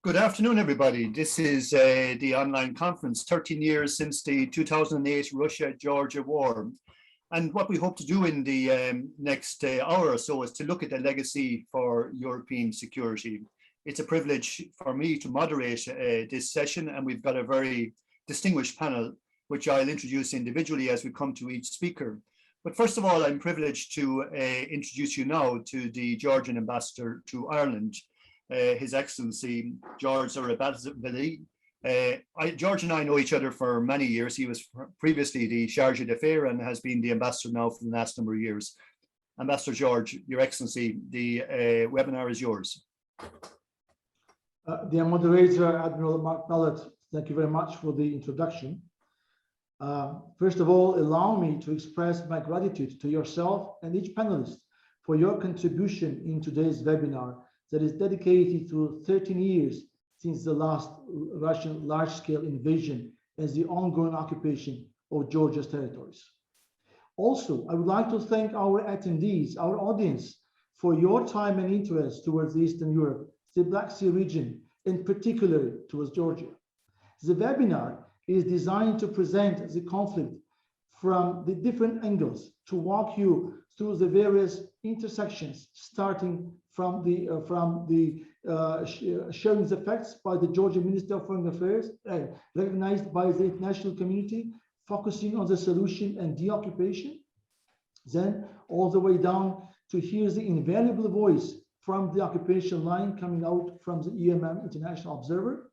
Good afternoon, everybody. This is the online conference, 13 years since the 2008 Russia-Georgia war. And what we hope to do in the next hour or so is to look at the legacy for European security. It's a privilege for me to moderate this session, and we've got a very distinguished panel, which I'll introduce individually as we come to each speaker. But first of all, I'm privileged to introduce you now to the Georgian ambassador to Ireland, His Excellency George Zurabashvili. George and I know each other for many years. He was previously the Chargé d'Affaires and has been the ambassador now for the last number of years. Ambassador George, Your Excellency, the webinar is yours. Dear moderator, Admiral Mellett, thank you very much for the introduction. First of all, allow me to express my gratitude to yourself and each panelist for your contribution in today's webinar that is dedicated to 13 years since the last Russian large-scale invasion and the ongoing occupation of Georgia's territories. Also, I would like to thank our attendees, our audience, for your time and interest towards Eastern Europe, the Black Sea region, and particularly towards Georgia. The webinar is designed to present the conflict from the different angles, to walk you through the various intersections, starting from showing the facts by the Georgian Minister of Foreign Affairs, recognized by the international community, focusing on the solution and deoccupation, then all the way down to hear the invaluable voice from the occupation line coming out from the EUMM International Observer,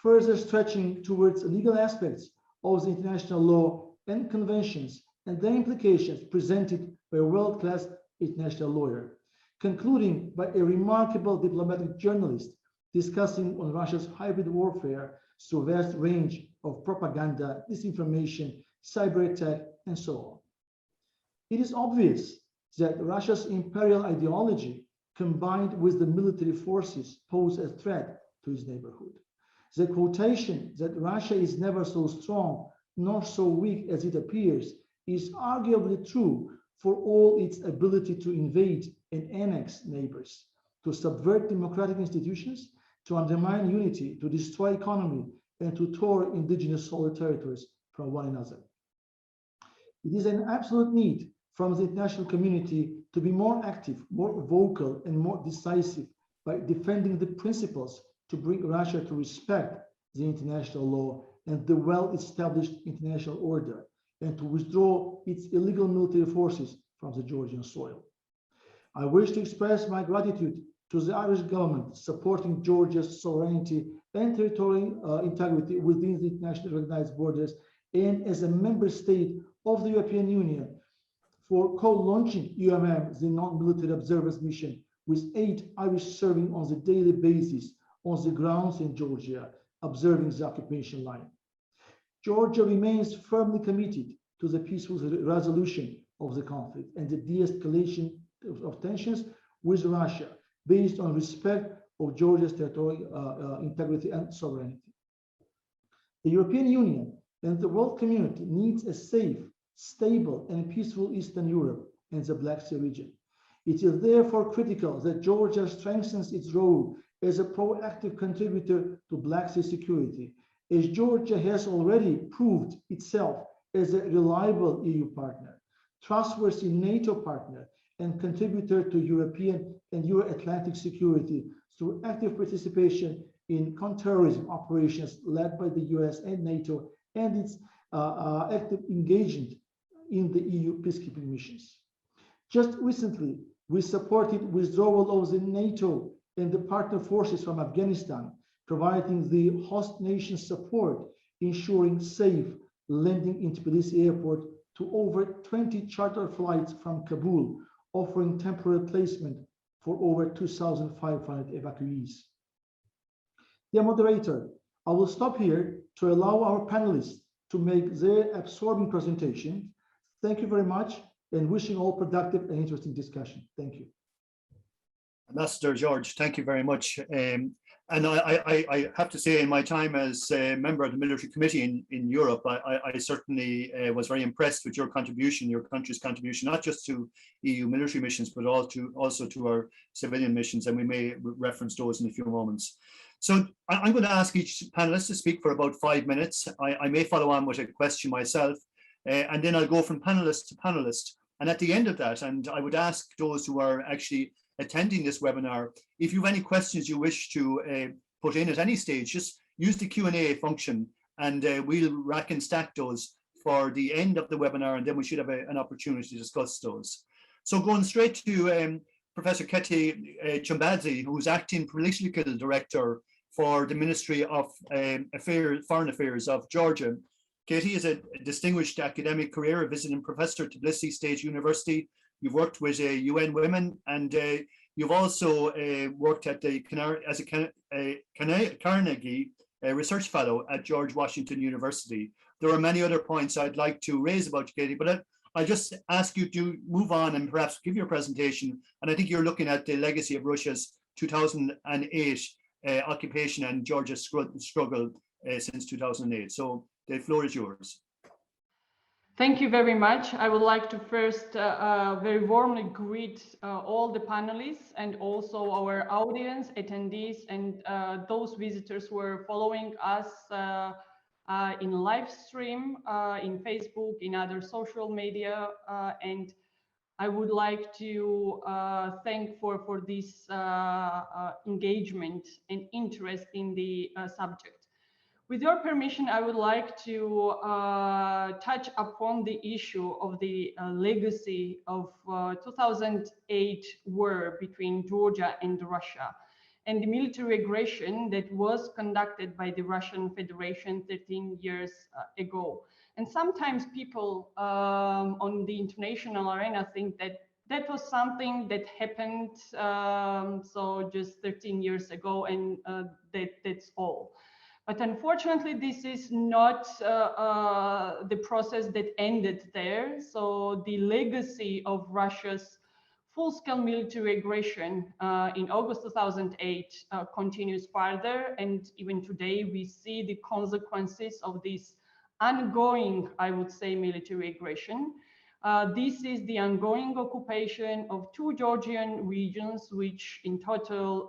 further stretching towards legal aspects of the international law and conventions and their implications presented by a world-class international lawyer, concluding by a remarkable diplomatic journalist discussing on Russia's hybrid warfare through a vast range of propaganda, disinformation, cyber attack, and so on. It is obvious that Russia's imperial ideology combined with the military forces pose a threat to its neighborhood. The quotation that Russia is never so strong nor so weak as it appears is arguably true for all its ability to invade and annex neighbors, to subvert democratic institutions, to undermine unity, to destroy economy, and to tear indigenous soil territories from one another. It is an absolute need from the international community to be more active, more vocal, and more decisive by defending the principles to bring Russia to respect the international law and the well-established international order, and to withdraw its illegal military forces from the Georgian soil. I wish to express my gratitude to the Irish government supporting Georgia's sovereignty and territorial integrity within the internationally recognized borders, and as a member state of the European Union for co-launching EUMM, the non-military observers mission, with 8 Irish serving on the daily basis on the grounds in Georgia, observing the occupation line. Georgia remains firmly committed to the peaceful resolution of the conflict and the de-escalation of tensions with Russia based on respect of Georgia's territorial integrity and sovereignty. The European Union and the world community needs a safe, stable, and peaceful Eastern Europe and the Black Sea region. It is therefore critical that Georgia strengthens its role as a proactive contributor to Black Sea security, as Georgia has already proved itself as a reliable EU partner, trustworthy NATO partner, and contributor to European and Euro-Atlantic security through active participation in counterterrorism operations led by the US and NATO, and its active engagement in the EU peacekeeping missions. Just recently, we supported withdrawal of the NATO and the partner forces from Afghanistan, providing the host nation support, ensuring safe landing in Tbilisi airport to over 20 charter flights from Kabul, offering temporary placement for over 2,500 evacuees. Dear moderator, I will stop here to allow our panelists to make their absorbing presentation. Thank you very much, and wishing all productive and interesting discussion. Thank you. Ambassador George, thank you very much. And I have to say, in my time as a member of the military committee in Europe, I certainly was very impressed with your contribution, your country's contribution, not just to EU military missions, but also to our civilian missions. And we may reference those in a few moments. So I'm going to ask each panelist to speak for about 5 minutes. I may follow on with a question myself, and then I'll go from panelist to panelist. And at the end of that, and I would ask those who are actually attending this webinar, if you have any questions you wish to put in at any stage, just use the Q&A function, and we'll rack and stack those for the end of the webinar, and then we should have an opportunity to discuss those. So going straight to Professor Chumbadze, who's acting political director for the Ministry of Foreign Affairs of Georgia. Katie is a distinguished academic career, a visiting professor at Tbilisi State University. You've worked with UN Women, and you've also worked at as a Carnegie Research Fellow at George Washington University. There are many other points I'd like to raise about you, Katie, but I'll just ask you to move on and perhaps give your presentation. And I think you're looking at the legacy of Russia's 2008 occupation and Georgia's struggle since 2008. So the floor is yours. Thank you very much. I would like to first very warmly greet all the panelists and also our audience, attendees, and those visitors who are following us in live stream, in Facebook, in other social media. And I would like to thank for this engagement and interest in the subject. With your permission, I would like to touch upon the issue of the legacy of 2008 war between Georgia and Russia and the military aggression that was conducted by the Russian Federation 13 years ago. And sometimes people on the international arena think that that was something that happened so just 13 years ago, and that's all. But unfortunately, this is not the process that ended there. So the legacy of Russia's full-scale military aggression in August 2008 continues further. And even today, we see the consequences of this ongoing, I would say, military aggression. This is the ongoing occupation of 2 Georgian regions, which in total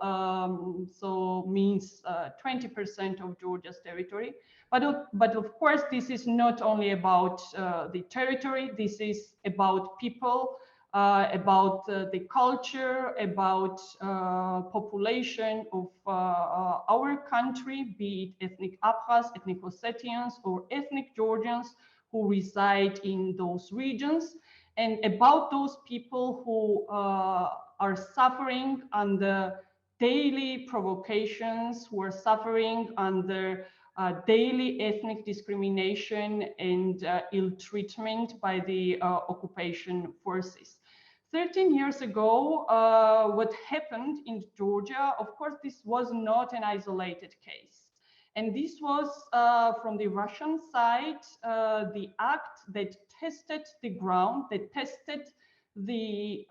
so means 20% of Georgia's territory. But of course, this is not only about the territory. This is about people, about the culture, about population of our country, be it ethnic Abkhaz, ethnic Ossetians, or ethnic Georgians who reside in those regions, and about those people who are suffering under daily provocations, who are suffering under daily ethnic discrimination and ill treatment by the occupation forces. 13 years ago, what happened in Georgia, of course, this was not an isolated case. And this was, from the Russian side, the act that tested the ground, that tested the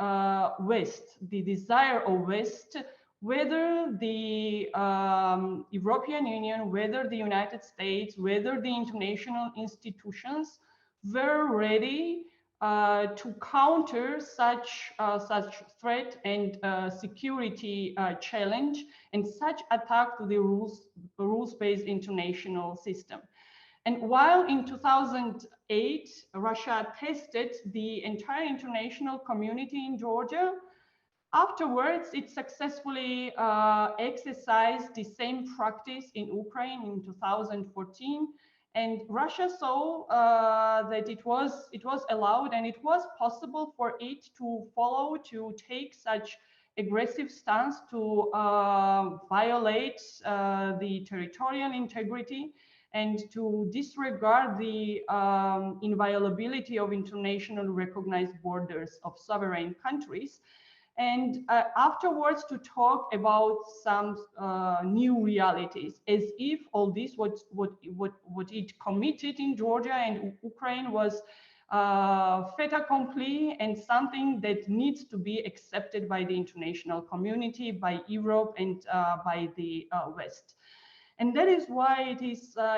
West, the desire of West, whether the European Union, whether the United States, whether the international institutions were ready to counter such threat and security challenge and such attack to the rules-based international system. And while in 2008, Russia tested the entire international community in Georgia, afterwards, it successfully exercised the same practice in Ukraine in 2014. And Russia saw that it was allowed and it was possible for it to follow, to take such aggressive stance to violate the territorial integrity and to disregard the inviolability of internationally recognized borders of sovereign countries. And afterwards to talk about some new realities, as if all this what it committed in Georgia and Ukraine was fait accompli and something that needs to be accepted by the international community, by Europe, and by the West. And that is why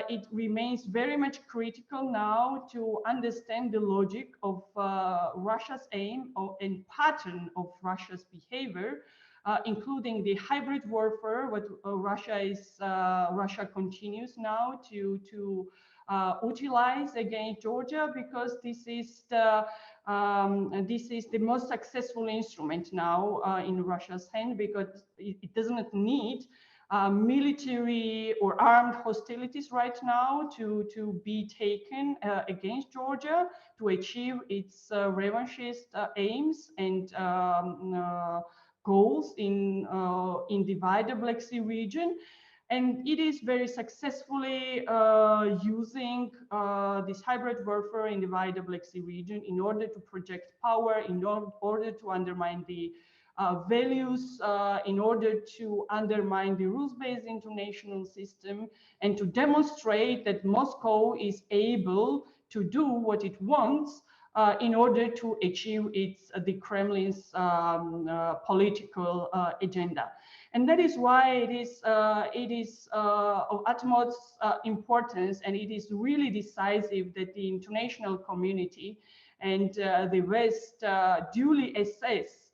it remains very much critical now to understand the logic of Russia's aim and pattern of Russia's behavior, including the hybrid warfare, what Russia continues now to utilize against Georgia, because this is the most successful instrument now in Russia's hand, because it doesn't need military or armed hostilities right now to be taken against Georgia to achieve its revanchist aims and goals in the wider Black Sea region. And it is very successfully using this hybrid warfare in the wider Black Sea region in order to project power, in order to undermine the values, in order to undermine the rules-based international system, and to demonstrate that Moscow is able to do what it wants in order to achieve the Kremlin's political agenda. And that is why it is of utmost importance, and it is really decisive that the international community and the West duly assess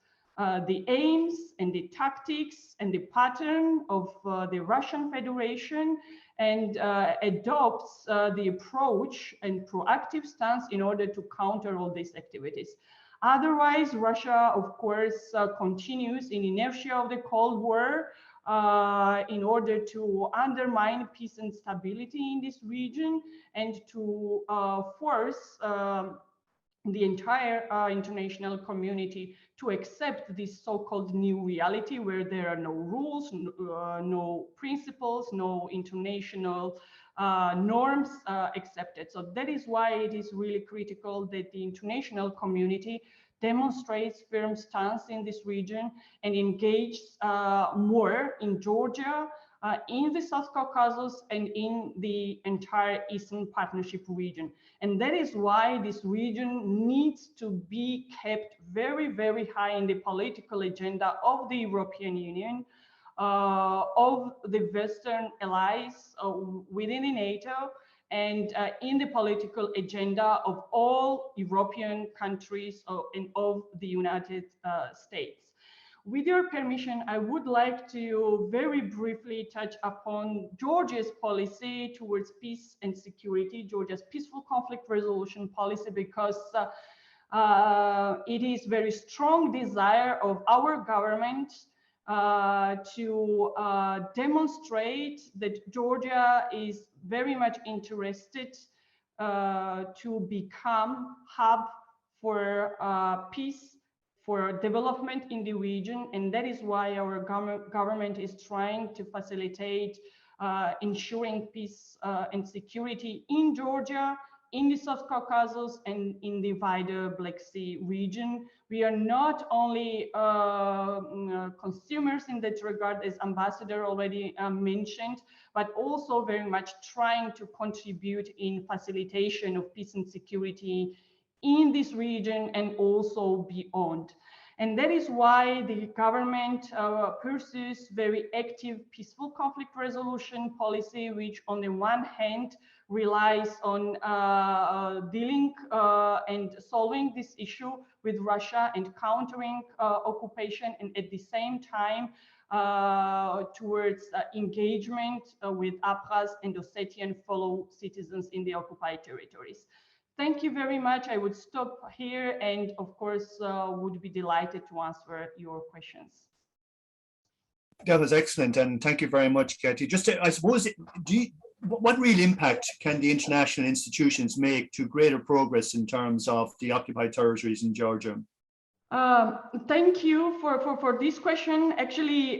the aims and the tactics and the pattern of the Russian Federation, and adopts the approach and proactive stance in order to counter all these activities. Otherwise, Russia, of course, continues in inertia of the Cold War in order to undermine peace and stability in this region, and to force the entire international community to accept this so-called new reality, where there are no rules, no principles, no international norms accepted. So that is why it is really critical that the international community demonstrates firm stance in this region and engages more in Georgia, in the South Caucasus, and in the entire Eastern Partnership region. And that is why this region needs to be kept very, very high in the political agenda of the European Union, of the Western allies within the NATO, and in the political agenda of all European countries and of the United States. With your permission, I would like to very briefly touch upon Georgia's policy towards peace and security, Georgia's peaceful conflict resolution policy, because it is very strong desire of our government to demonstrate that Georgia is very much interested to become hub for peace, for development in the region. And that is why our government is trying to facilitate ensuring peace and security in Georgia, in the South Caucasus, and in the wider Black Sea region. We are not only consumers in that regard, as Ambassador already mentioned, but also very much trying to contribute in facilitation of peace and security in this region and also beyond. And that is why the government pursues very active peaceful conflict resolution policy, which on the one hand relies on dealing and solving this issue with Russia and countering occupation, and at the same time towards engagement with Abkhaz and Ossetian fellow citizens in the occupied territories. Thank you very much. I would stop here and, of course, would be delighted to answer your questions. That was excellent, and thank you very much, Katie. Just to, I suppose, what real impact can the international institutions make to greater progress in terms of the occupied territories in Georgia? Thank you for this question. Actually,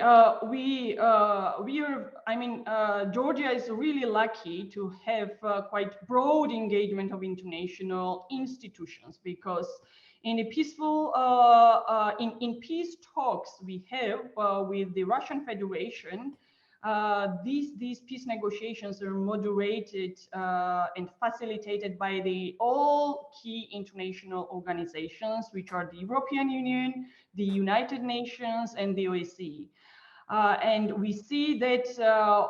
Georgia is really lucky to have quite broad engagement of international institutions, because in the peaceful, in peace talks we have with the Russian Federation, these peace negotiations are moderated and facilitated by all key international organizations, which are the European Union, the United Nations, and the OSCE. And we see that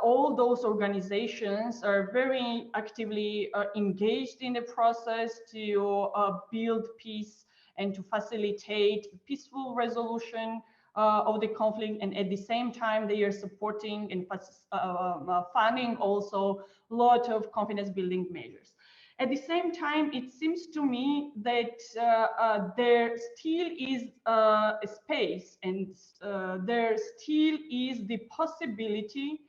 all those organizations are very actively engaged in the process to build peace and to facilitate peaceful resolution of the conflict, and at the same time they are supporting and funding also a lot of confidence building measures. At the same time, it seems to me that there still is a space and there still is the possibility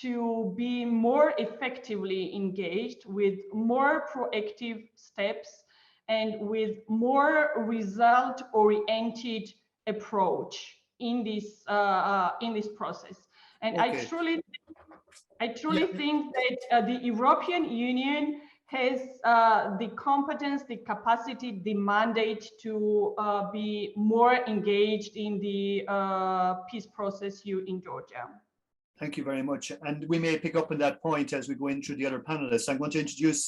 to be more effectively engaged with more proactive steps and with more result-oriented approach in this process. And okay. I truly think that the European Union has the competence, the capacity, the mandate to be more engaged in the peace process here in Georgia. Thank you very much. And we may pick up on that point as we go in through the other panelists. I'm going to introduce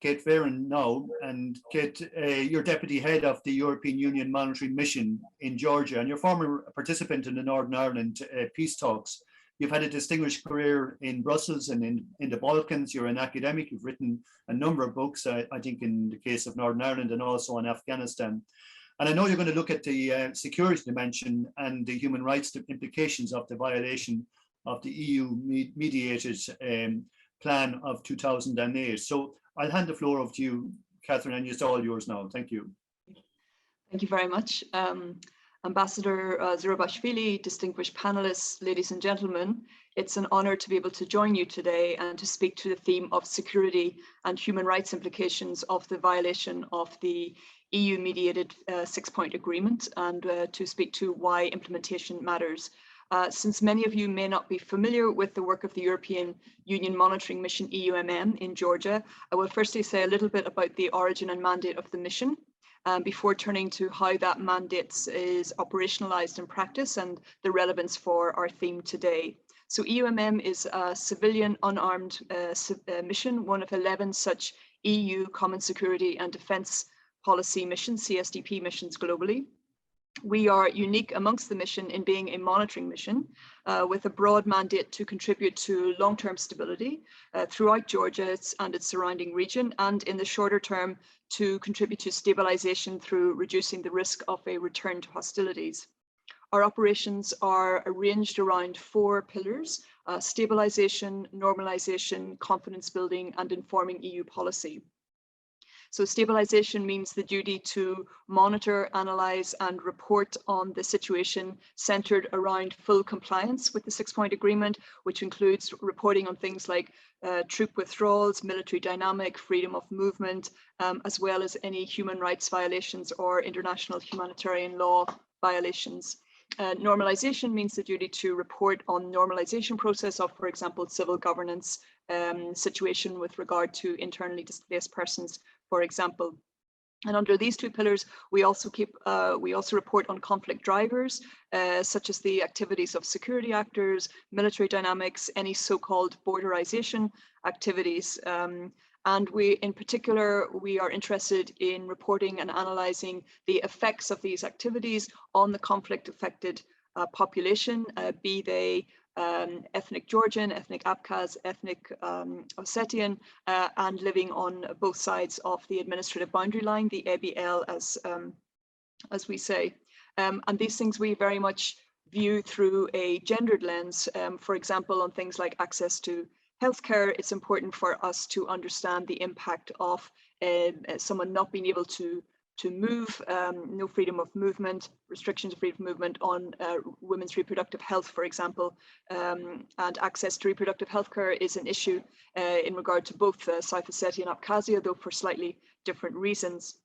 Kate Fearon now. And Kate, you're deputy head of the European Union Monitoring Mission in Georgia, and you're former participant in the Northern Ireland peace talks. You've had a distinguished career in Brussels and in the Balkans. You're an academic. You've written a number of books, I think in the case of Northern Ireland and also on Afghanistan. And I know you're going to look at the security dimension and the human rights implications of the violation of the EU-mediated plan of 2008. So I'll hand the floor over to you, Catherine, and it's all yours now. Thank you. Thank you very much. Ambassador Zurabashvili, distinguished panelists, ladies and gentlemen, it's an honor to be able to join you today and to speak to the theme of security and human rights implications of the violation of the EU-mediated six-point agreement, and to speak to why implementation matters. Since many of you may not be familiar with the work of the European Union Monitoring Mission EUMM in Georgia, I will firstly say a little bit about the origin and mandate of the mission, before turning to how that mandate is operationalized in practice and the relevance for our theme today. So EUMM is a civilian unarmed mission, one of 11 such EU Common Security and Defence Policy missions, CSDP missions globally. We are unique amongst the mission in being a monitoring mission with a broad mandate to contribute to long-term stability throughout Georgia and its surrounding region, and in the shorter term to contribute to stabilization through reducing the risk of a return to hostilities. Our operations are arranged around 4 pillars: stabilization, normalization, confidence building, and informing EU policy. So stabilization means the duty to monitor, analyze, and report on the situation centered around full compliance with the six-point agreement, which includes reporting on things like troop withdrawals, military dynamic, freedom of movement, as well as any human rights violations or international humanitarian law violations. Normalization means the duty to report on normalization process of, for example, civil governance situation with regard to internally displaced persons, for example. And under these 2 pillars, we also report on conflict drivers, such as the activities of security actors, military dynamics, any so-called borderization activities. And in particular, we are interested in reporting and analyzing the effects of these activities on the conflict-affected population, be they ethnic Georgian, ethnic Abkhaz, ethnic Ossetian, and living on both sides of the administrative boundary line, the ABL, as we say. And these things we very much view through a gendered lens. For example, on things like access to healthcare, it's important for us to understand the impact of someone not being able to move, no freedom of movement, restrictions of freedom of movement on women's reproductive health, for example, and access to reproductive health care is an issue in regard to both South Ossetia and Abkhazia, though for slightly different reasons.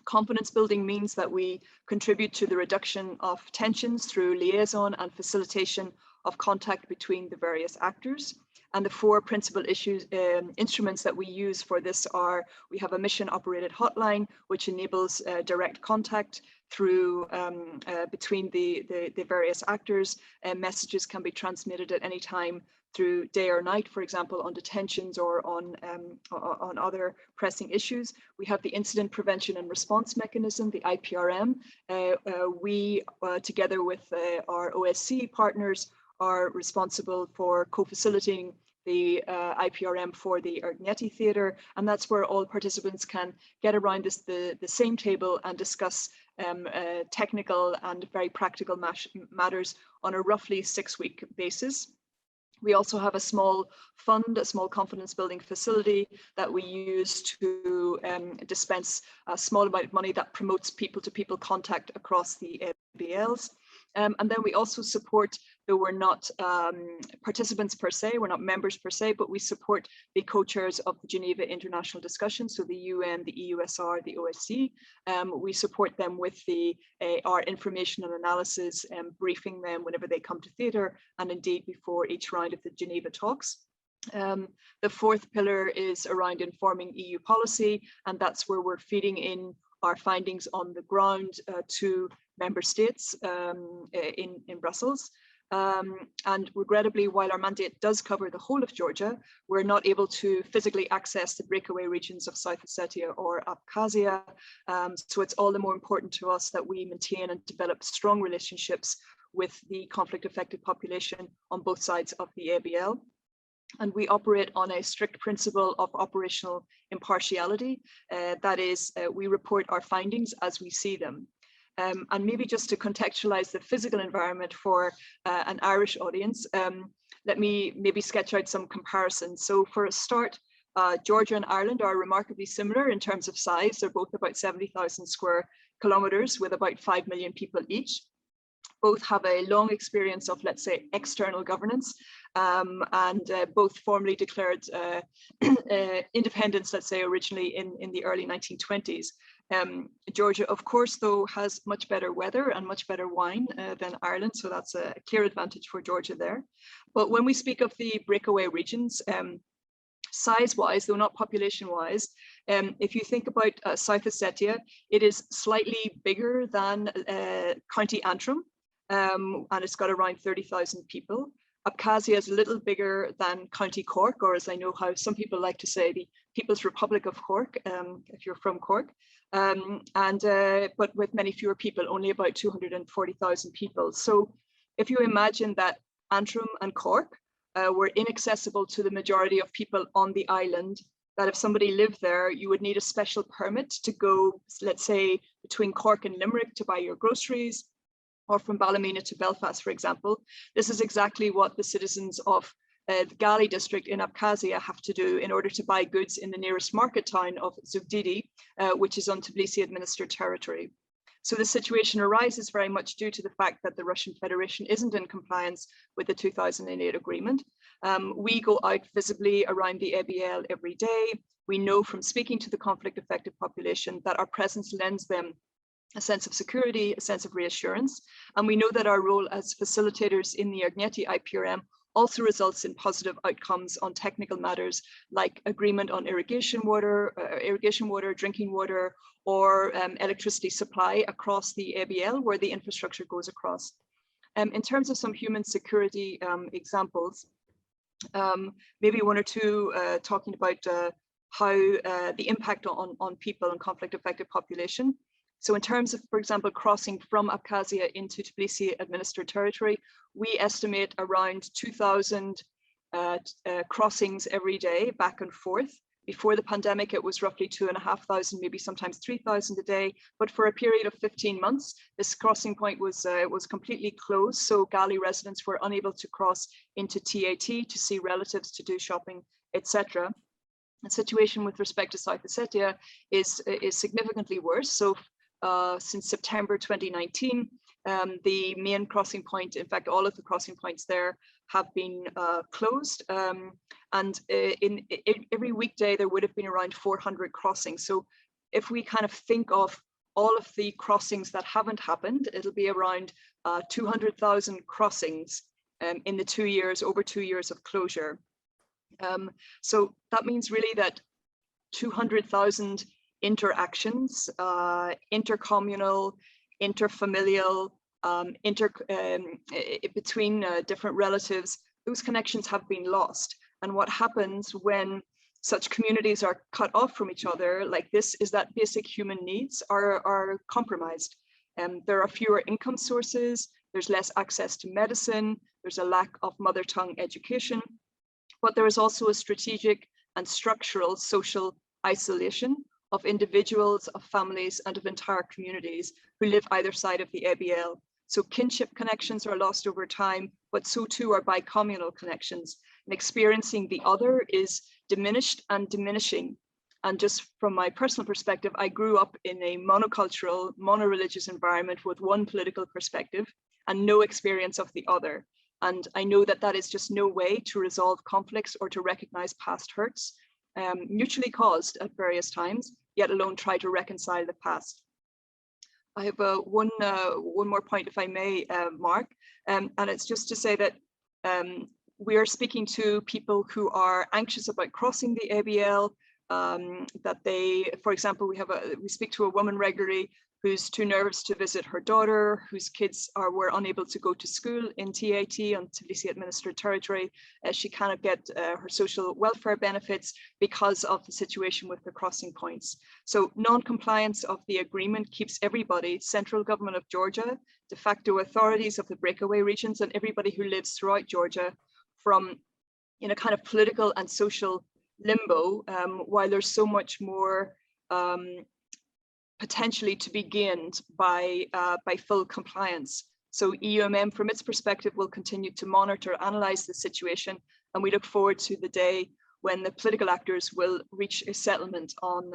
Confidence building means that we contribute to the reduction of tensions through liaison and facilitation of contact between the various actors. And the 4 principal instruments that we use for this are: we have a mission operated hotline, which enables direct contact through between the various actors. Messages can be transmitted at any time through day or night, for example, on detentions or on other pressing issues. We have the Incident Prevention and Response Mechanism, the IPRM. We, together with our OSCE partners, are responsible for co-facilitating the IPRM for the Argneti Theatre, and that's where all participants can get around the same table and discuss technical and very practical matters on a roughly 6-week basis. We also have a small fund, a small confidence building facility that we use to dispense a small amount of money that promotes people-to-people contact across the ABLs. And then we also support, though we're not participants per se, we're not members per se, but we support the co-chairs of the Geneva International Discussion, so the UN, the EUSR, the OSCE. We support them with our information and analysis, briefing them whenever they come to theatre, and indeed before each round of the Geneva talks. The fourth pillar is around informing EU policy, and that's where we're feeding in our findings on the ground to member states in Brussels. And regrettably, while our mandate does cover the whole of Georgia, we're not able to physically access the breakaway regions of South Ossetia or Abkhazia. So it's all the more important to us that we maintain and develop strong relationships with the conflict-affected population on both sides of the ABL. And we operate on a strict principle of operational impartiality. That is, we report our findings as we see them. And maybe just to contextualize the physical environment for an Irish audience, let me maybe sketch out some comparisons. So for a start, Georgia and Ireland are remarkably similar in terms of size. They're both about 70,000 square kilometers with about 5 million people each. Both have a long experience of, let's say, external governance, and both formally declared independence, let's say, originally in the early 1920s. Georgia, of course, though, has much better weather and much better wine than Ireland, so that's a clear advantage for Georgia there. But when we speak of the breakaway regions, size-wise, though not population-wise, if you think about South Ossetia, it is slightly bigger than County Antrim, and it's got around 30,000 people. Abkhazia is a little bigger than County Cork, or as I know how some people like to say, the People's Republic of Cork, if you're from Cork, but with many fewer people, only about 240,000 people. So if you imagine that Antrim and Cork were inaccessible to the majority of people on the island, that if somebody lived there, you would need a special permit to go, let's say, between Cork and Limerick to buy your groceries, or from Ballymena to Belfast, for example. This is exactly what the citizens of the Gali district in Abkhazia have to do in order to buy goods in the nearest market town of Zugdidi, which is on Tbilisi administered territory. So the situation arises very much due to the fact that the Russian Federation isn't in compliance with the 2008 agreement. We go out visibly around the ABL every day. We know from speaking to the conflict-affected population that our presence lends them a sense of security, a sense of reassurance. And we know that our role as facilitators in the Argneti IPRM also results in positive outcomes on technical matters like agreement on irrigation water, drinking water, or electricity supply across the ABL where the infrastructure goes across. In terms of some human security examples, maybe one or two talking about how the impact on people and conflict-affected population. So in terms of, for example, crossing from Abkhazia into Tbilisi administered territory, we estimate around 2,000 crossings every day back and forth. Before the pandemic, it was roughly 2,500, maybe sometimes 3,000 a day. But for a period of 15 months, this crossing point was completely closed. So Gali residents were unable to cross into TAT to see relatives, to do shopping, etc. The situation with respect to South Ossetia is significantly worse. So since September 2019, the main crossing point, in fact, all of the crossing points there have been closed. And in every weekday, there would have been around 400 crossings. So if we kind of think of all of the crossings that haven't happened, it'll be around 200,000 crossings in the over 2 years of closure. So that means really that 200,000 interactions, intercommunal, interfamilial, between different relatives, those connections have been lost. And what happens when such communities are cut off from each other like this is that basic human needs are compromised. There are fewer income sources, there's less access to medicine, there's a lack of mother tongue education, but there is also a strategic and structural social isolation of individuals, of families, and of entire communities who live either side of the ABL. So kinship connections are lost over time, but so too are bicommunal connections. And experiencing the other is diminished and diminishing. And just from my personal perspective, I grew up in a monocultural, monoreligious environment with one political perspective and no experience of the other. And I know that that is just no way to resolve conflicts or to recognize past hurts, mutually caused at various times, yet alone try to reconcile the past. I have one more point, if I may, Mark, and it's just to say that we are speaking to people who are anxious about crossing the ABL, that they, for example, we speak to a woman regularly who's too nervous to visit her daughter, whose kids were unable to go to school in TAT, on Tbilisi administered territory. She cannot get her social welfare benefits because of the situation with the crossing points. So non-compliance of the agreement keeps everybody, central government of Georgia, de facto authorities of the breakaway regions, and everybody who lives throughout Georgia from in a kind of political and social limbo, while there's so much more potentially to be gained by full compliance. So EUMM, from its perspective, will continue to monitor, analyze the situation, and we look forward to the day when the political actors will reach a settlement on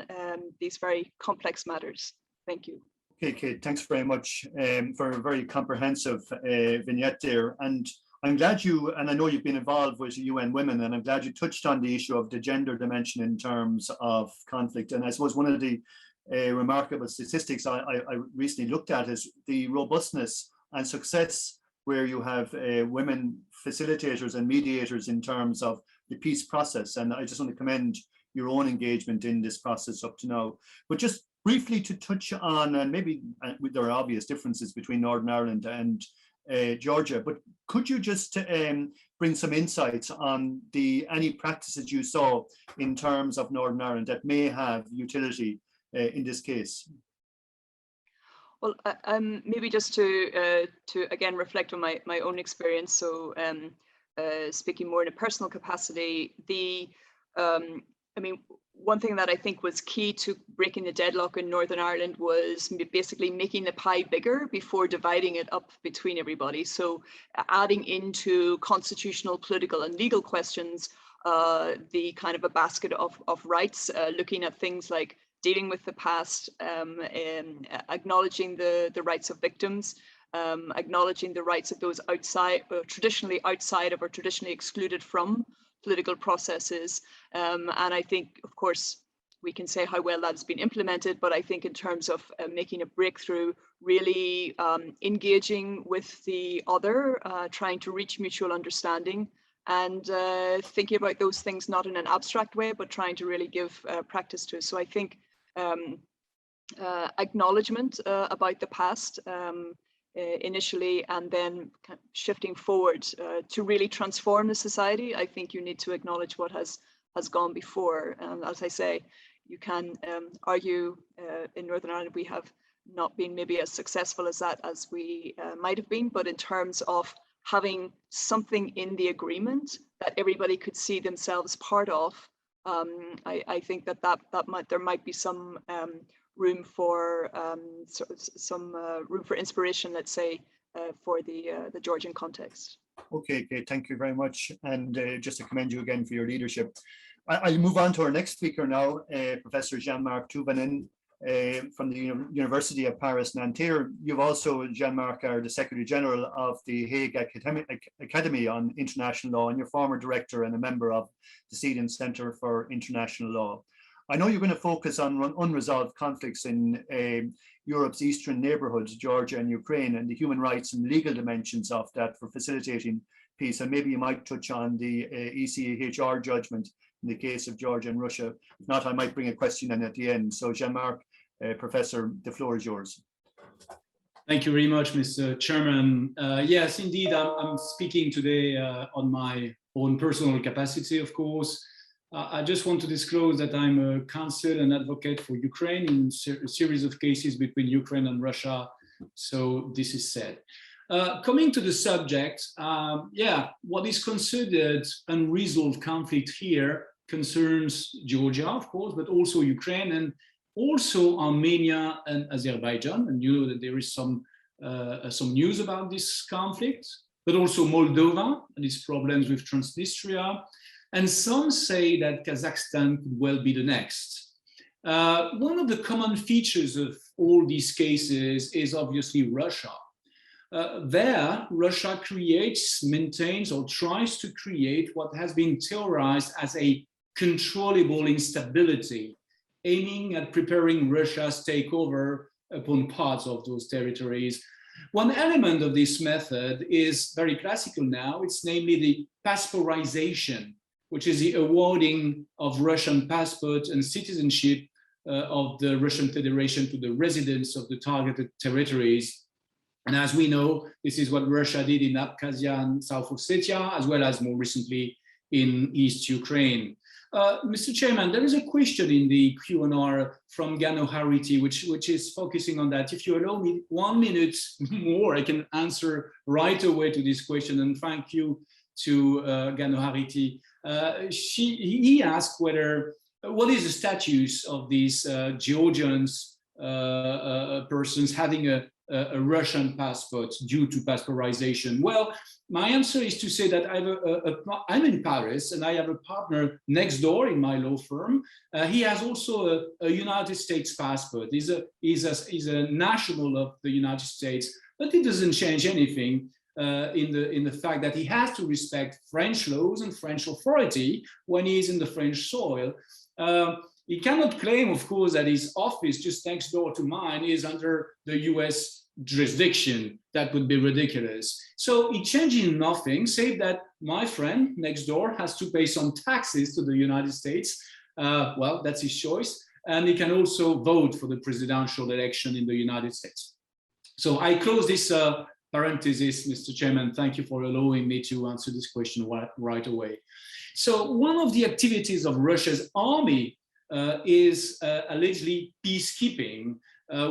these very complex matters. Thank you. Okay, Kate, thanks very much for a very comprehensive vignette there. And I'm glad you, and I know you've been involved with UN Women, and I'm glad you touched on the issue of the gender dimension in terms of conflict. And I suppose one of the remarkable statistics I recently looked at is the robustness and success where you have women facilitators and mediators in terms of the peace process. And I just want to commend your own engagement in this process up to now. But just briefly to touch on, and maybe there are obvious differences between Northern Ireland and Georgia, but could you just bring some insights on any practices you saw in terms of Northern Ireland that may have utility in this case? Well, maybe just to again reflect on my own experience. So speaking more in a personal capacity, I mean, one thing that I think was key to breaking the deadlock in Northern Ireland was basically making the pie bigger before dividing it up between everybody. So adding into constitutional, political and legal questions, the kind of a basket of rights, looking at things like dealing with the past, acknowledging the rights of victims, acknowledging the rights of those traditionally outside of or traditionally excluded from political processes. And I think, of course, we can say how well that's been implemented, but I think in terms of making a breakthrough, really engaging with the other, trying to reach mutual understanding, and thinking about those things not in an abstract way, but trying to really give practice to it. So I think acknowledgement about the past initially, and then kind of shifting forward to really transform the society. I think you need to acknowledge what has gone before. As I say, you can argue in Northern Ireland we have not been maybe as successful as we might have been, but in terms of having something in the agreement that everybody could see themselves part of, I think there might be some room for room for inspiration, let's say, for the Georgian context. Okay, Kate, thank you very much, and just to commend you again for your leadership. I'll move on to our next speaker now, Professor Jean-Marc Tubenin from the University of Paris-Nanterre. You've also, Jean-Marc, are the Secretary General of the Hague Academy on International Law, and you're former director and a member of the Ceasefire Centre for International Law. I know you're going to focus on unresolved conflicts in Europe's eastern neighborhoods, Georgia and Ukraine, and the human rights and legal dimensions of that for facilitating peace. And maybe you might touch on the ECHR judgment in the case of Georgia and Russia. If not, I might bring a question in at the end. So Jean-Marc, Professor, the floor is yours. Thank you very much, Mr. Chairman. Yes, indeed, I'm speaking today on my own personal capacity, of course. I just want to disclose that I'm a counsel and advocate for Ukraine in a series of cases between Ukraine and Russia. So this is said. Coming to the subject, what is considered unresolved conflict here concerns Georgia, of course, but also Ukraine and also Armenia and Azerbaijan. And you know that there is some news about this conflict, but also Moldova and its problems with Transnistria. And some say that Kazakhstan could well be the next. One of the common features of all these cases is obviously Russia. There, Russia creates, maintains, or tries to create what has been theorized as a controllable instability, aiming at preparing Russia's takeover upon parts of those territories. One element of this method is very classical now. It's namely the passporization, which is the awarding of Russian passports and citizenship of the Russian Federation to the residents of the targeted territories. And as we know, this is what Russia did in Abkhazia and South Ossetia, as well as more recently in East Ukraine. Mr. Chairman, there is a question in the Q&R from Gano Harity, which is focusing on that. If you allow me 1 minute more, I can answer right away to this question. And thank you to Gano Harity. He asked what is the status of these Georgians persons having a Russian passport due to passporization? Well, my answer is to say that I'm in Paris and I have a partner next door in my law firm. He has also a United States passport. He's a national of the United States, but it doesn't change anything in the fact that he has to respect French laws and French authority when he is in the French soil. He cannot claim, of course, that his office just next door to mine is under the US jurisdiction. That would be ridiculous. So it changes nothing, save that my friend next door has to pay some taxes to the United States. Well, that's his choice. And he can also vote for the presidential election in the United States. So I close this parenthesis, Mr. Chairman. Thank you for allowing me to answer this question right away. So one of the activities of Russia's army is allegedly peacekeeping.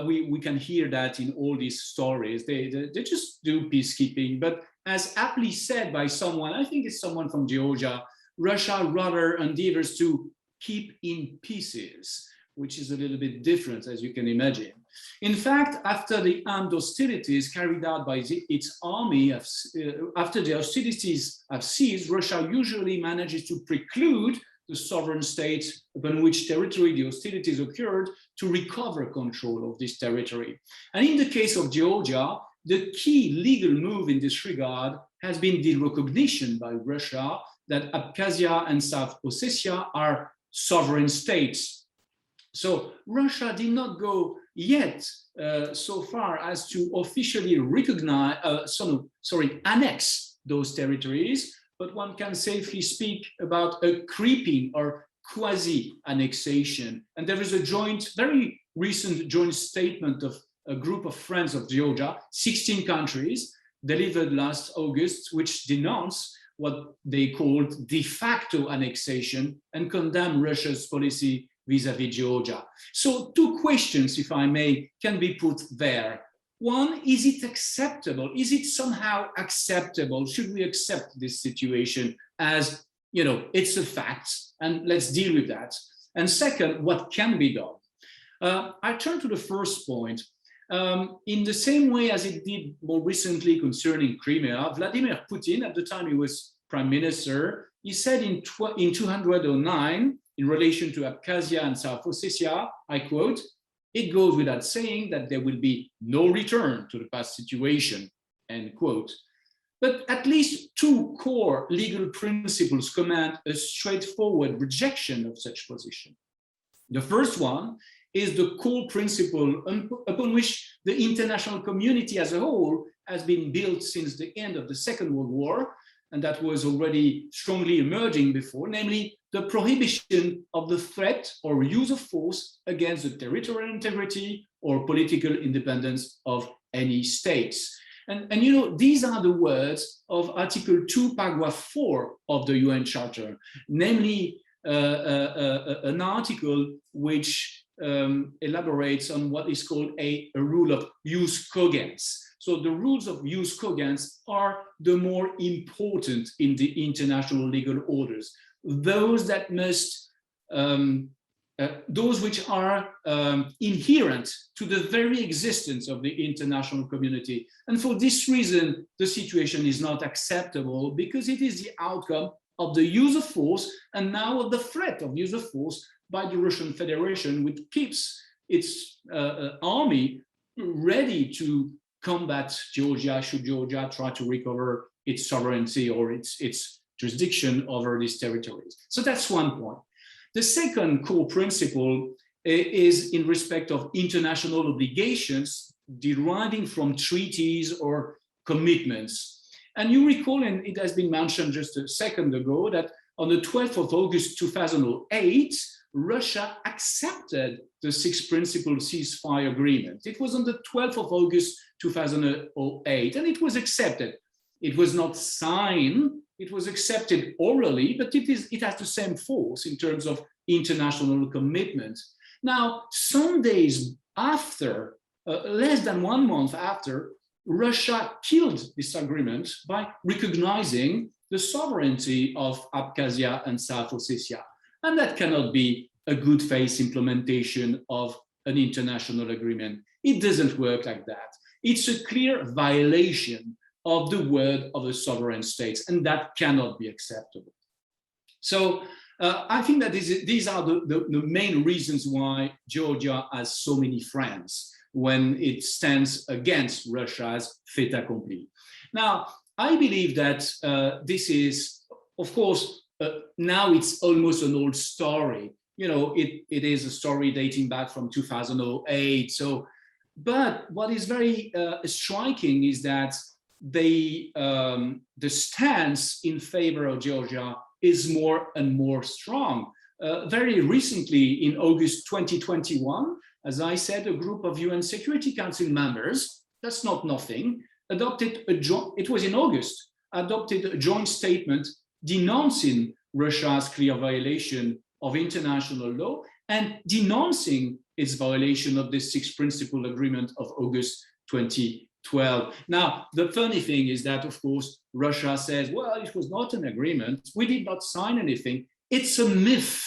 We can hear that in all these stories. They just do peacekeeping. But as aptly said by someone, I think it's someone from Georgia, Russia rather endeavors to keep in pieces, which is a little bit different, as you can imagine. In fact, after the armed hostilities carried out by its army, after the hostilities have ceased, Russia usually manages to preclude the sovereign states upon which territory the hostilities occurred to recover control of this territory. And in the case of Georgia, the key legal move in this regard has been the recognition by Russia that Abkhazia and South Ossetia are sovereign states. So Russia did not go yet so far as to officially recognize, annex those territories, but one can safely speak about a creeping or quasi-annexation. And there is a very recent joint statement of a group of friends of Georgia, 16 countries, delivered last August, which denounce what they called de facto annexation and condemn Russia's policy vis-à-vis Georgia. So 2 questions, if I may, can be put there. One, is it acceptable? Is it somehow acceptable? Should we accept this situation as, you know, it's a fact and let's deal with that? And second, what can be done? I turn to the first point. In the same way as it did more recently concerning Crimea, Vladimir Putin, at the time he was prime minister, he said in 2009, in relation to Abkhazia and South Ossetia, I quote, "It goes without saying that there will be no return to the past situation," end quote. But at least 2 core legal principles command a straightforward rejection of such position. The first one is the core principle upon which the international community as a whole has been built since the end of the Second World War, and that was already strongly emerging before, namely the prohibition of the threat or use of force against the territorial integrity or political independence of any states. And you know, these are the words of Article 2, Paragraph 4 of the UN Charter, namely an article which elaborates on what is called a rule of jus cogens. So the rules of jus cogens are the more important in the international legal orders, those that must those which are inherent to the very existence of the international community. And for this reason, the situation is not acceptable, because it is the outcome of the use of force, and now of the threat of use of force by the Russian Federation, which keeps its army ready to combat Georgia should Georgia try to recover its sovereignty or its jurisdiction over these territories. So that's one point. The second core principle is in respect of international obligations deriving from treaties or commitments. And you recall, and it has been mentioned just a second ago, that on the 12th of August 2008, Russia accepted the Sixth Principle Ceasefire Agreement. It was on the 12th of August 2008, and it was accepted. It was not signed. It was accepted orally, but it has the same force in terms of international commitment. Now, some days after, less than 1 month after, Russia killed this agreement by recognizing the sovereignty of Abkhazia and South Ossetia. And that cannot be a good faith implementation of an international agreement. It doesn't work like that. It's a clear violation of the word of the sovereign states, and that cannot be acceptable. So I think that these are the main reasons why Georgia has so many friends when it stands against Russia's fait accompli. Now, I believe that this is, of course, now it's almost an old story. You know, it is a story dating back from 2008. So, but what is very striking is that the stance in favor of Georgia is more and more strong. Very recently, in August 2021, as I said, a group of UN Security Council members, that's not nothing, adopted it was in August, adopted a joint statement denouncing Russia's clear violation of international law and denouncing its violation of the Sixth Principle Agreement of August 2012. Now, the funny thing is that, of course, Russia says, well, it was not an agreement. We did not sign anything. It's a myth.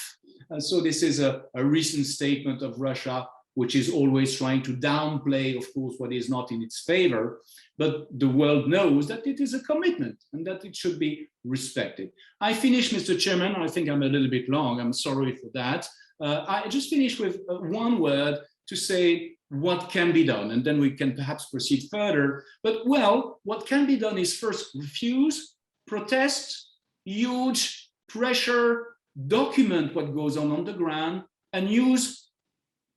And so this is a recent statement of Russia, which is always trying to downplay, of course, what is not in its favor. But the world knows that it is a commitment and that it should be respected. I finish, Mr. Chairman. I think I'm a little bit long. I'm sorry for that. I just finished with one word to say what can be done, and then we can perhaps proceed further. But well, what can be done is first refuse, protest, huge pressure, document what goes on the ground, and use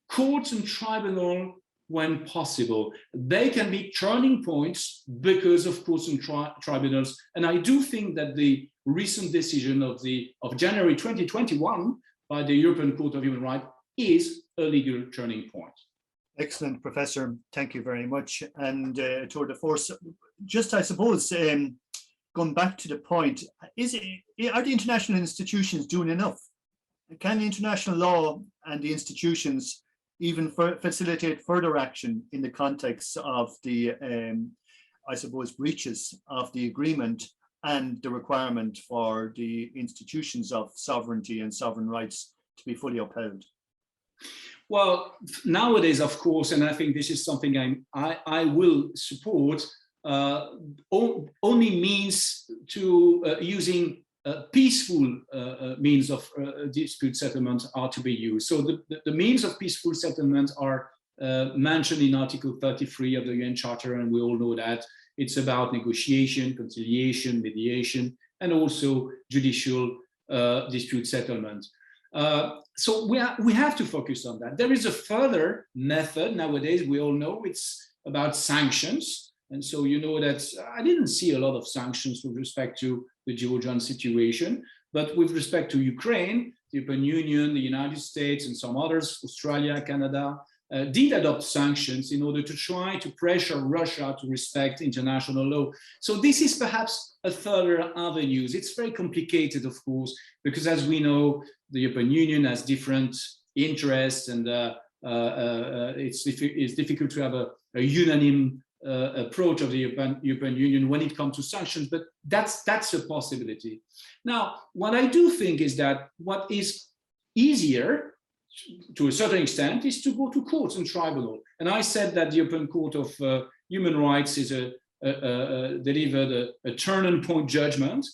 courts and tribunal when possible. They can be turning points because of courts and tribunals. And I do think that the recent decision of January 2021 by the European Court of Human Rights is a legal turning point. Excellent, Professor. Thank you very much. And tour de force, just I suppose, going back to the point, are the international institutions doing enough? Can the international law and the institutions even facilitate further action in the context of the, I suppose, breaches of the agreement and the requirement for the institutions of sovereignty and sovereign rights to be fully upheld? Well, nowadays, of course, and I think this is something I will support, only means to using peaceful means of dispute settlement are to be used. So the means of peaceful settlement are mentioned in Article 33 of the UN Charter, and we all know that it's about negotiation, conciliation, mediation, and also judicial dispute settlement. So we have to focus on that. There is a further method nowadays, we all know, it's about sanctions. And so you know that I didn't see a lot of sanctions with respect to the Georgian situation, but with respect to Ukraine, the European Union, the United States, and some others, Australia, Canada, did adopt sanctions in order to try to pressure Russia to respect international law. So this is perhaps a further avenue. It's very complicated, of course, because as we know, the European Union has different interests, and it's difficult to have a unanimous approach of the European Union when it comes to sanctions, but that's a possibility. Now, what I do think is that what is easier to a certain extent is to go to courts and tribunal. And I said that the European Court of Human Rights is delivered a turning point judgment.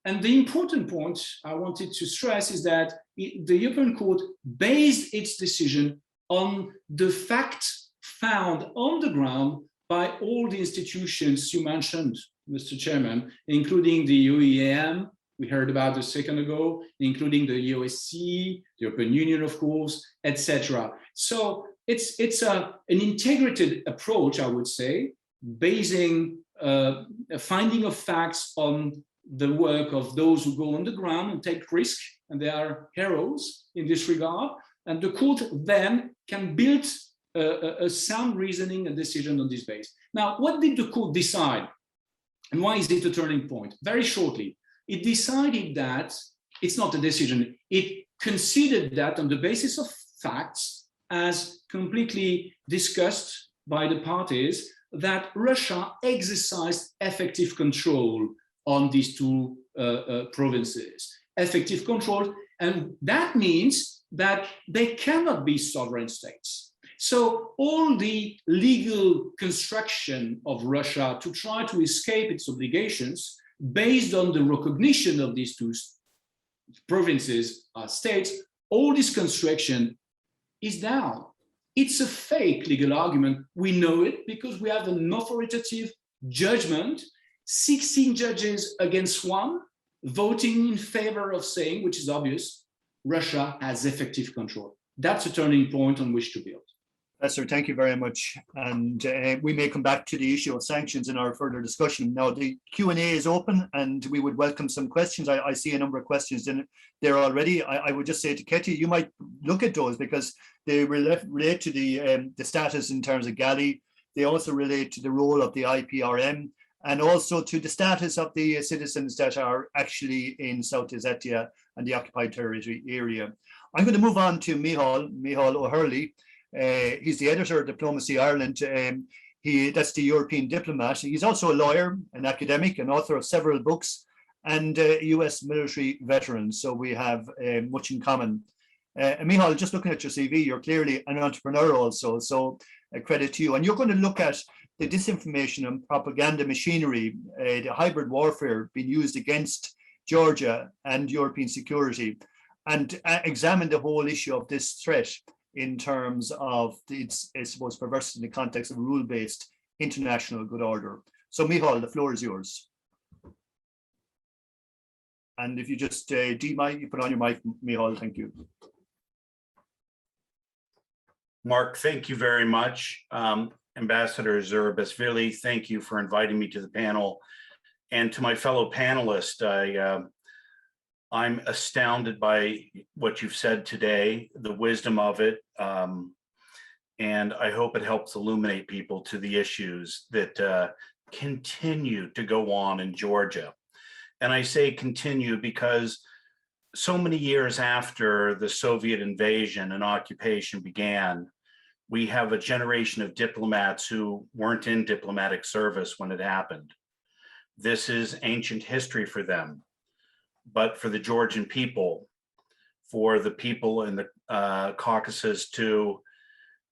And the important point I wanted to stress is that the European Court based its decision on the facts found on the ground by all the institutions you mentioned, Mr. Chairman, including the EUMM, we heard about a second ago, including the OSCE, the European Union, of course, etc. So it's an integrated approach, I would say, basing a finding of facts on the work of those who go on the ground and take risk, and they are heroes in this regard. And the court then can build a sound reasoning and decision on this base. Now, what did the court decide? And why is it a turning point? Very shortly, it decided that it's not a decision. It considered that on the basis of facts, as completely discussed by the parties, that Russia exercised effective control on these two provinces. Effective control, and that means that they cannot be sovereign states. So all the legal construction of Russia to try to escape its obligations based on the recognition of these two provinces as states, all this construction is down. It's a fake legal argument. We know it because we have an authoritative judgment, 16 judges against one, voting in favor of saying, which is obvious, Russia has effective control. That's a turning point on which to build. Sir, thank you very much. And we may come back to the issue of sanctions in our further discussion. Now, the Q&A is open and we would welcome some questions. I see a number of questions in there already. I would just say to Ketty, you might look at those because they relate to the status in terms of Gali. They also relate to the role of the IPRM and also to the status of the citizens that are actually in South Ossetia and the occupied territory area. I'm going to move on to Micheál O'Hurley. He's the editor of Diplomacy Ireland. That's the European diplomat. He's also a lawyer, an academic, and author of several books, and a US military veteran. So we have much in common. Micheál, just looking at your CV, you're clearly an entrepreneur also. So credit to you. And you're going to look at the disinformation and propaganda machinery, the hybrid warfare being used against Georgia and European security, and examine the whole issue of this threat in terms of its, I suppose, perversity in the context of rule-based international good order. So Micheál, the floor is yours. And if you just you put on your mic, Micheál, thank you. Mark, thank you very much. Ambassador Zurabashvili, thank you for inviting me to the panel. And to my fellow panelists, I'm astounded by what you've said today, the wisdom of it, and I hope it helps illuminate people to the issues that continue to go on in Georgia. And I say continue because so many years after the Soviet invasion and occupation began, we have a generation of diplomats who weren't in diplomatic service when it happened. This is ancient history for them. But for the Georgian people, for the people in the Caucasus to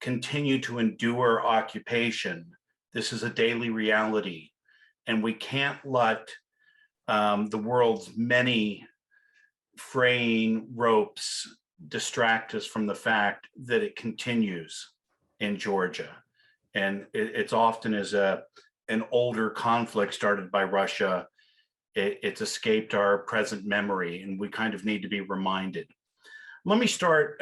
continue to endure occupation, this is a daily reality. And we can't let the world's many fraying ropes distract us from the fact that it continues in Georgia. And it's often as an older conflict started by Russia. It's escaped our present memory, and we kind of need to be reminded. Let me start,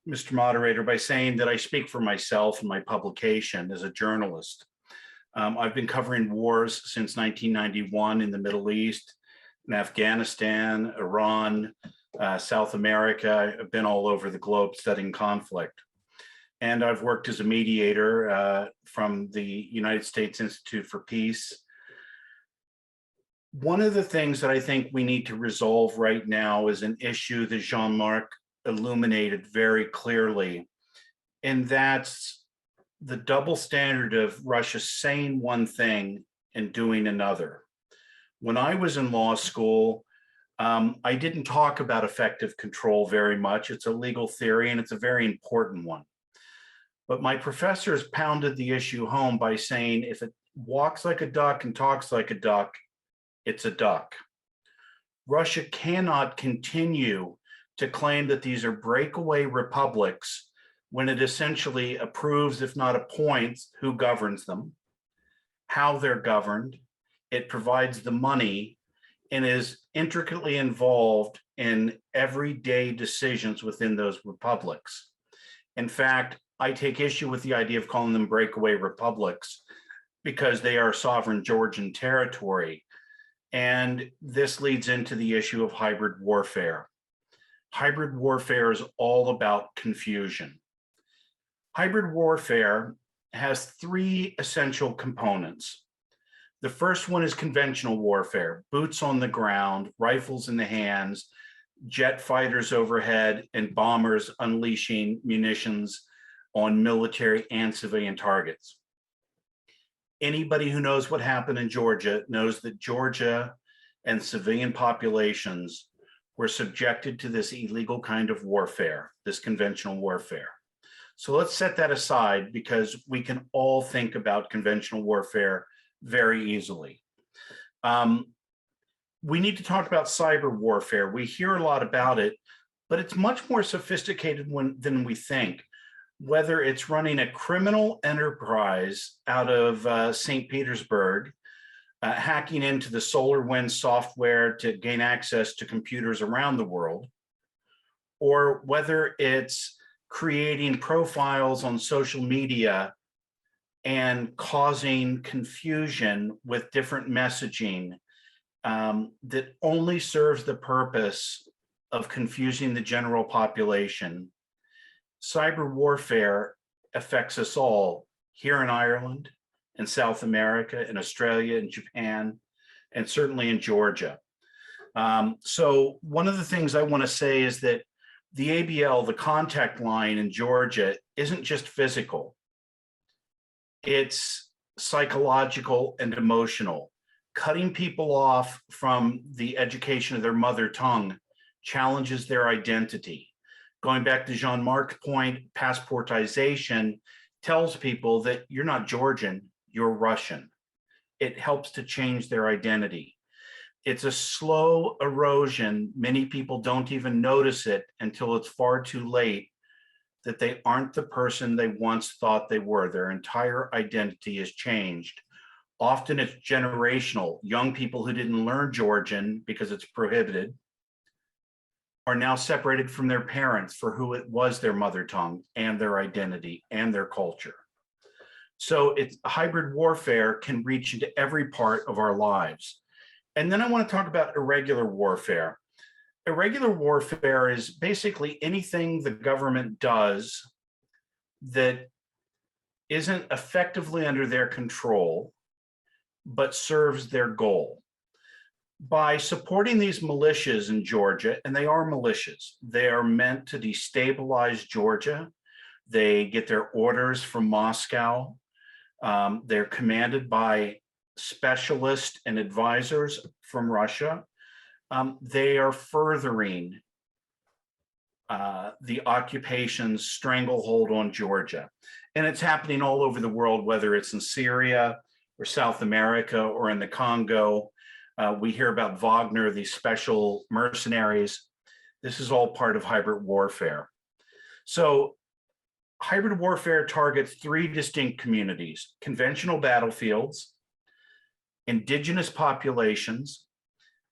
Mr. Moderator, by saying that I speak for myself and my publication as a journalist. I've been covering wars since 1991 in the Middle East, in Afghanistan, Iran, South America. I've been all over the globe studying conflict. and I've worked as a mediator from the United States Institute for Peace. One of the things that I think we need to resolve right now is an issue that Jean-Marc illuminated very clearly, and that's the double standard of Russia saying one thing and doing another. When I was in law school, I didn't talk about effective control very much. It's a legal theory and it's a very important one. But my professors pounded the issue home by saying, if it walks like a duck and talks like a duck, it's a duck. Russia cannot continue to claim that these are breakaway republics when it essentially approves, if not appoints, who governs them, how they're governed. It provides the money and is intricately involved in everyday decisions within those republics. In fact, I take issue with the idea of calling them breakaway republics because they are sovereign Georgian territory. And this leads into the issue of hybrid warfare. Hybrid warfare is all about confusion. Hybrid warfare has three essential components. The first one is conventional warfare, boots on the ground, rifles in the hands, jet fighters overhead, and bombers unleashing munitions on military and civilian targets. Anybody who knows what happened in Georgia knows that Georgia and civilian populations were subjected to this illegal kind of warfare, this conventional warfare. So let's set that aside because we can all think about conventional warfare very easily. We need to talk about cyber warfare. We hear a lot about it, but it's much more sophisticated than we think. Whether it's running a criminal enterprise out of St. Petersburg, hacking into the SolarWinds software to gain access to computers around the world, or whether it's creating profiles on social media and causing confusion with different messaging that only serves the purpose of confusing the general population. Cyber warfare affects us all here in Ireland, in South America, in Australia, in Japan, and certainly in Georgia. So one of the things I want to say is that the ABL, the contact line in Georgia, isn't just physical. It's psychological and emotional. Cutting people off from the education of their mother tongue challenges their identity. Going back to Jean-Marc's point, passportization tells people that you're not Georgian, you're Russian. It helps to change their identity. It's a slow erosion. Many people don't even notice it until it's far too late that they aren't the person they once thought they were. Their entire identity has changed. Often it's generational. Young people who didn't learn Georgian because it's prohibited are now separated from their parents for who it was their mother tongue and their identity and their culture. So it's hybrid warfare can reach into every part of our lives. And then I want to talk about irregular warfare. Irregular warfare is basically anything the government does that isn't effectively under their control, but serves their goal. By supporting these militias in Georgia, and they are militias, they are meant to destabilize Georgia. They get their orders from Moscow. They're commanded by specialists and advisors from Russia. They are furthering the occupation's stranglehold on Georgia. And it's happening all over the world, whether it's in Syria or South America or in the Congo. We hear about Wagner, these special mercenaries. This is all part of hybrid warfare. So hybrid warfare targets three distinct communities: conventional battlefields, indigenous populations,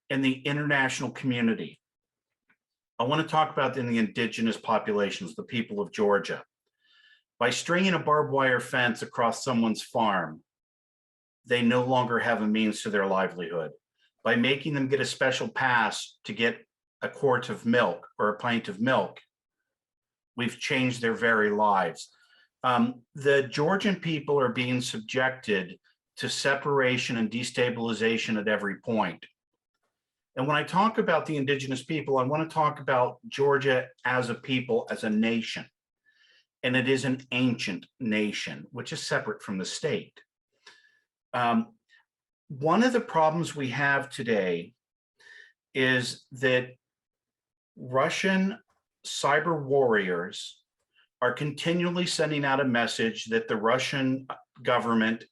and the international community. I want to talk about the indigenous populations, the people of Georgia. By stringing a barbed wire fence across someone's farm, they no longer have a means to their livelihood. By making them get a special pass to get a quart of milk or a pint of milk, we've changed their very lives. The Georgian people are being subjected to separation and destabilization at every point. And when I talk about the indigenous people, I want to talk about Georgia as a people, as a nation. And it is an ancient nation, which is separate from the state. One of the problems we have today is that Russian cyber warriors are continually sending out a message that the Russian government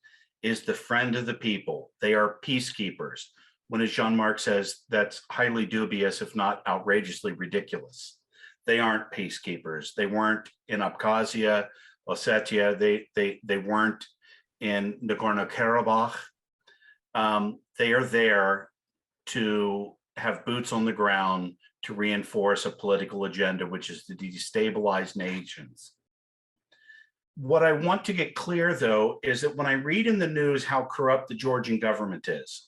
is the friend of the people. They are peacekeepers, when, as Jean-Marc says, that's highly dubious, if not outrageously ridiculous. They aren't peacekeepers. They weren't in Abkhazia, Ossetia. They weren't in Nagorno-Karabakh. They are there to have boots on the ground to reinforce a political agenda, which is to destabilize nations. What I want to get clear, though, is that when I read in the news how corrupt the Georgian government is,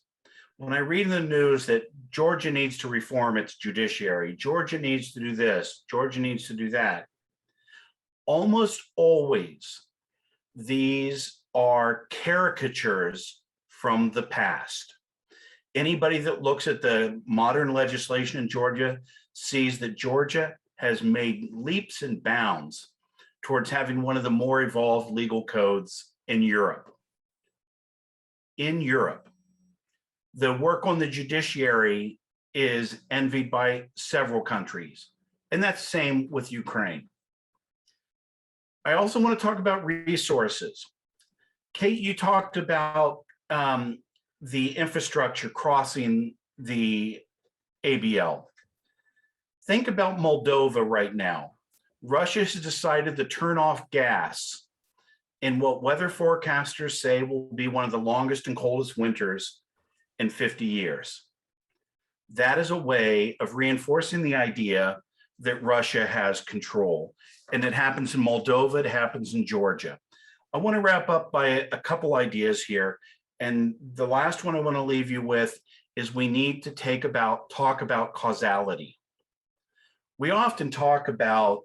when I read in the news that Georgia needs to reform its judiciary, Georgia needs to do this, Georgia needs to do that, almost always these are caricatures from the past. Anybody that looks at the modern legislation in Georgia sees that Georgia has made leaps and bounds towards having one of the more evolved legal codes in Europe. In Europe, the work on the judiciary is envied by several countries, and that's the same with Ukraine. I also want to talk about resources. Kate, you talked about the infrastructure crossing the ABL. Think about Moldova right now. Russia has decided to turn off gas in what weather forecasters say will be one of the longest and coldest winters in 50 years. That is a way of reinforcing the idea that Russia has control. And it happens in Moldova, it happens in Georgia. I want to wrap up by a couple ideas here. And the last one I want to leave you with is we need to talk about causality. We often talk about,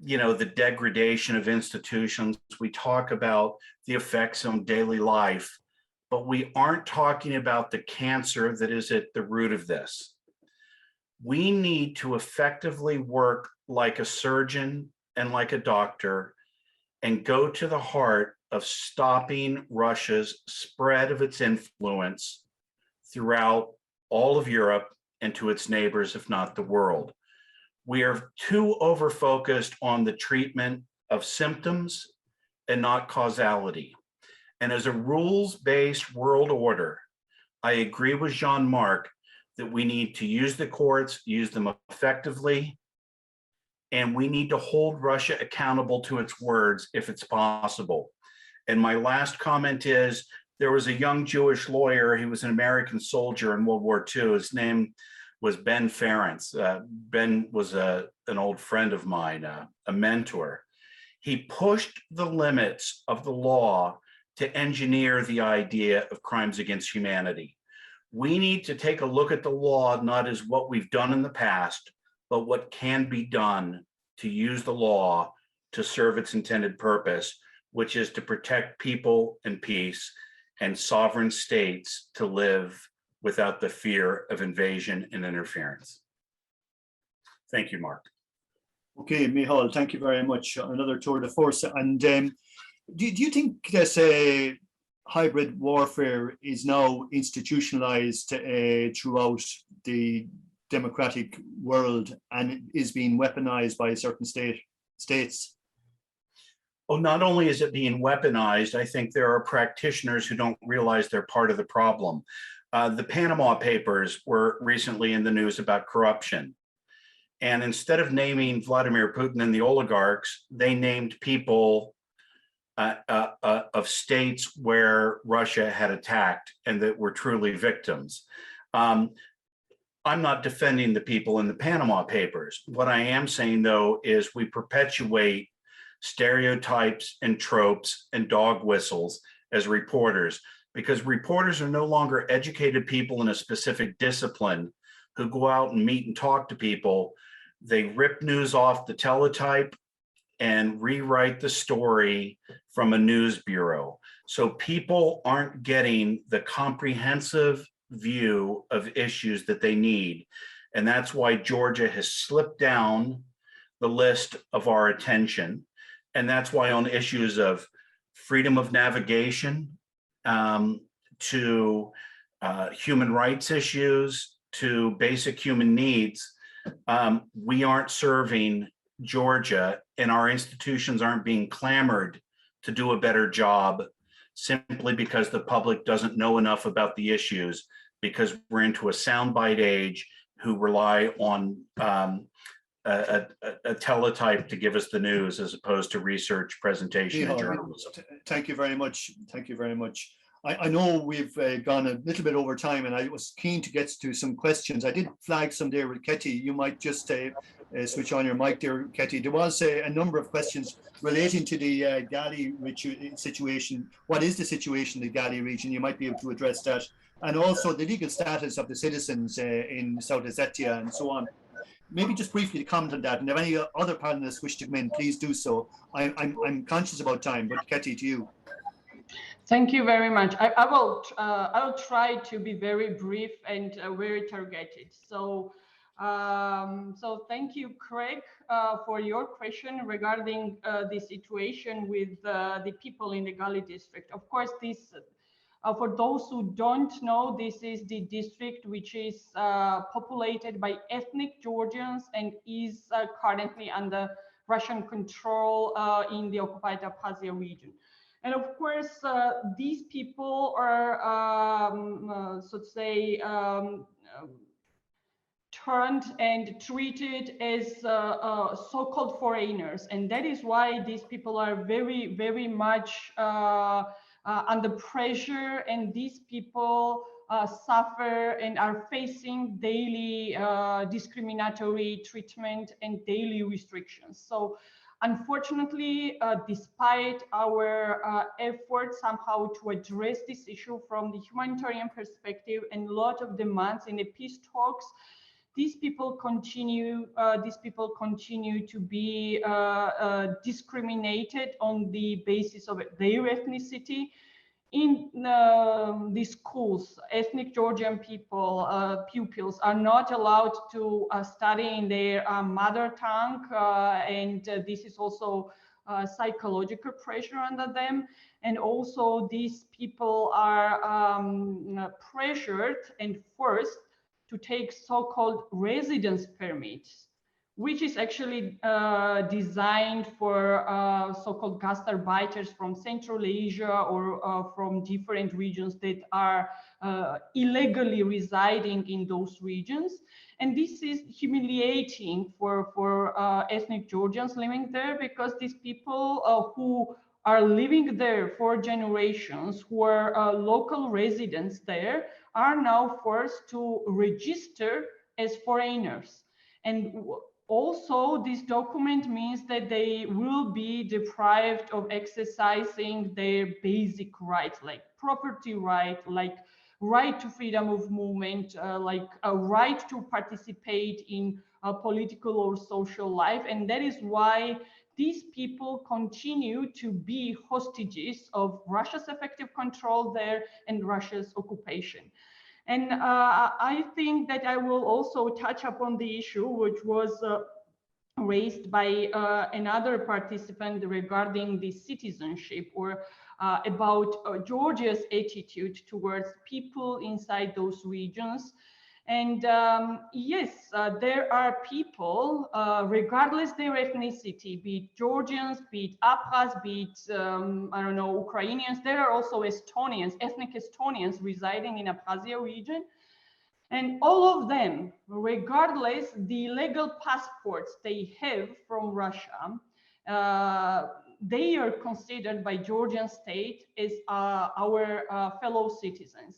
the degradation of institutions. We talk about the effects on daily life, but we aren't talking about the cancer that is at the root of this. We need to effectively work like a surgeon and like a doctor and go to the heart of stopping Russia's spread of its influence throughout all of Europe and to its neighbors, if not the world. We are too over-focused on the treatment of symptoms and not causality. And as a rules-based world order, I agree with Jean-Marc that we need to use the courts, use them effectively, and we need to hold Russia accountable to its words if it's possible. And my last comment is, there was a young Jewish lawyer, he was an American soldier in World War II. His name was Ben Fearon. Ben was an old friend of mine, a mentor. He pushed the limits of the law to engineer the idea of crimes against humanity. We need to take a look at the law, not as what we've done in the past, but what can be done to use the law to serve its intended purpose, which is to protect people in peace and sovereign states to live without the fear of invasion and interference. Thank you, Mark. Okay, Michal, thank you very much. Another tour de force. And do you think this hybrid warfare is now institutionalized throughout the democratic world and is being weaponized by certain states? Oh, not only is it being weaponized, I think there are practitioners who don't realize they're part of the problem. The Panama Papers were recently in the news about corruption. And instead of naming Vladimir Putin and the oligarchs, they named people of states where Russia had attacked and that were truly victims. I'm not defending the people in the Panama Papers. What I am saying, though, is we perpetuate stereotypes and tropes and dog whistles as reporters, because reporters are no longer educated people in a specific discipline who go out and meet and talk to people. They rip news off the teletype and rewrite the story from a news bureau. So people aren't getting the comprehensive view of issues that they need. And that's why Georgia has slipped down the list of our attention. And that's why on issues of freedom of navigation, to human rights issues, to basic human needs, we aren't serving Georgia, and our institutions aren't being clamored to do a better job simply because the public doesn't know enough about the issues, because we're into a soundbite age who rely on a teletype to give us the news as opposed to research, presentation, and journalism. Thank you very much. Thank you very much. I know we've gone a little bit over time, and I was keen to get to some questions. I did flag some there with Ketty. You might just switch on your mic there, Ketty. There was a number of questions relating to the Gali situation. What is the situation in the Gali region? You might be able to address that. And also the legal status of the citizens in South Ossetia and so on. Maybe just briefly comment on that. And if any other panelists wish to come in, please do so. I'm conscious about time, but Ketty, to you. Thank you very much. I will try to be very brief and very targeted. So thank you, Craig, for your question regarding the situation with the people in the Gali district. Of course, this, for those who don't know, this is the district which is populated by ethnic Georgians and is currently under Russian control in the occupied Abkhazia region. And of course, these people are, so to say, turned and treated as so-called foreigners. And that is why these people are very, very much under pressure, and these people suffer and are facing daily discriminatory treatment and daily restrictions. So unfortunately, despite our efforts somehow to address this issue from the humanitarian perspective and a lot of demands in the peace talks, these people continue to be discriminated on the basis of their ethnicity. In the schools, ethnic Georgian people, pupils are not allowed to study in their mother tongue, and this is also psychological pressure under them. And also these people are pressured and forced to take so-called residence permits, which is actually designed for so-called gastarbeiters from Central Asia or from different regions that are illegally residing in those regions. And this is humiliating for ethnic Georgians living there, because these people who are living there for generations, who are local residents there, are now forced to register as foreigners. And also, this document means that they will be deprived of exercising their basic rights, like property right, like right to freedom of movement, like a right to participate in political or social life. And that is why these people continue to be hostages of Russia's effective control there and Russia's occupation. And I think that I will also touch upon the issue which was raised by another participant regarding the citizenship, or about Georgia's attitude towards people inside those regions. And yes, there are people, regardless their ethnicity, be it Georgians, be it Abkhaz, be it, I don't know, Ukrainians. There are also Estonians, ethnic Estonians residing in Abkhazia region. And all of them, regardless the legal passports they have from Russia, they are considered by Georgian state as our fellow citizens.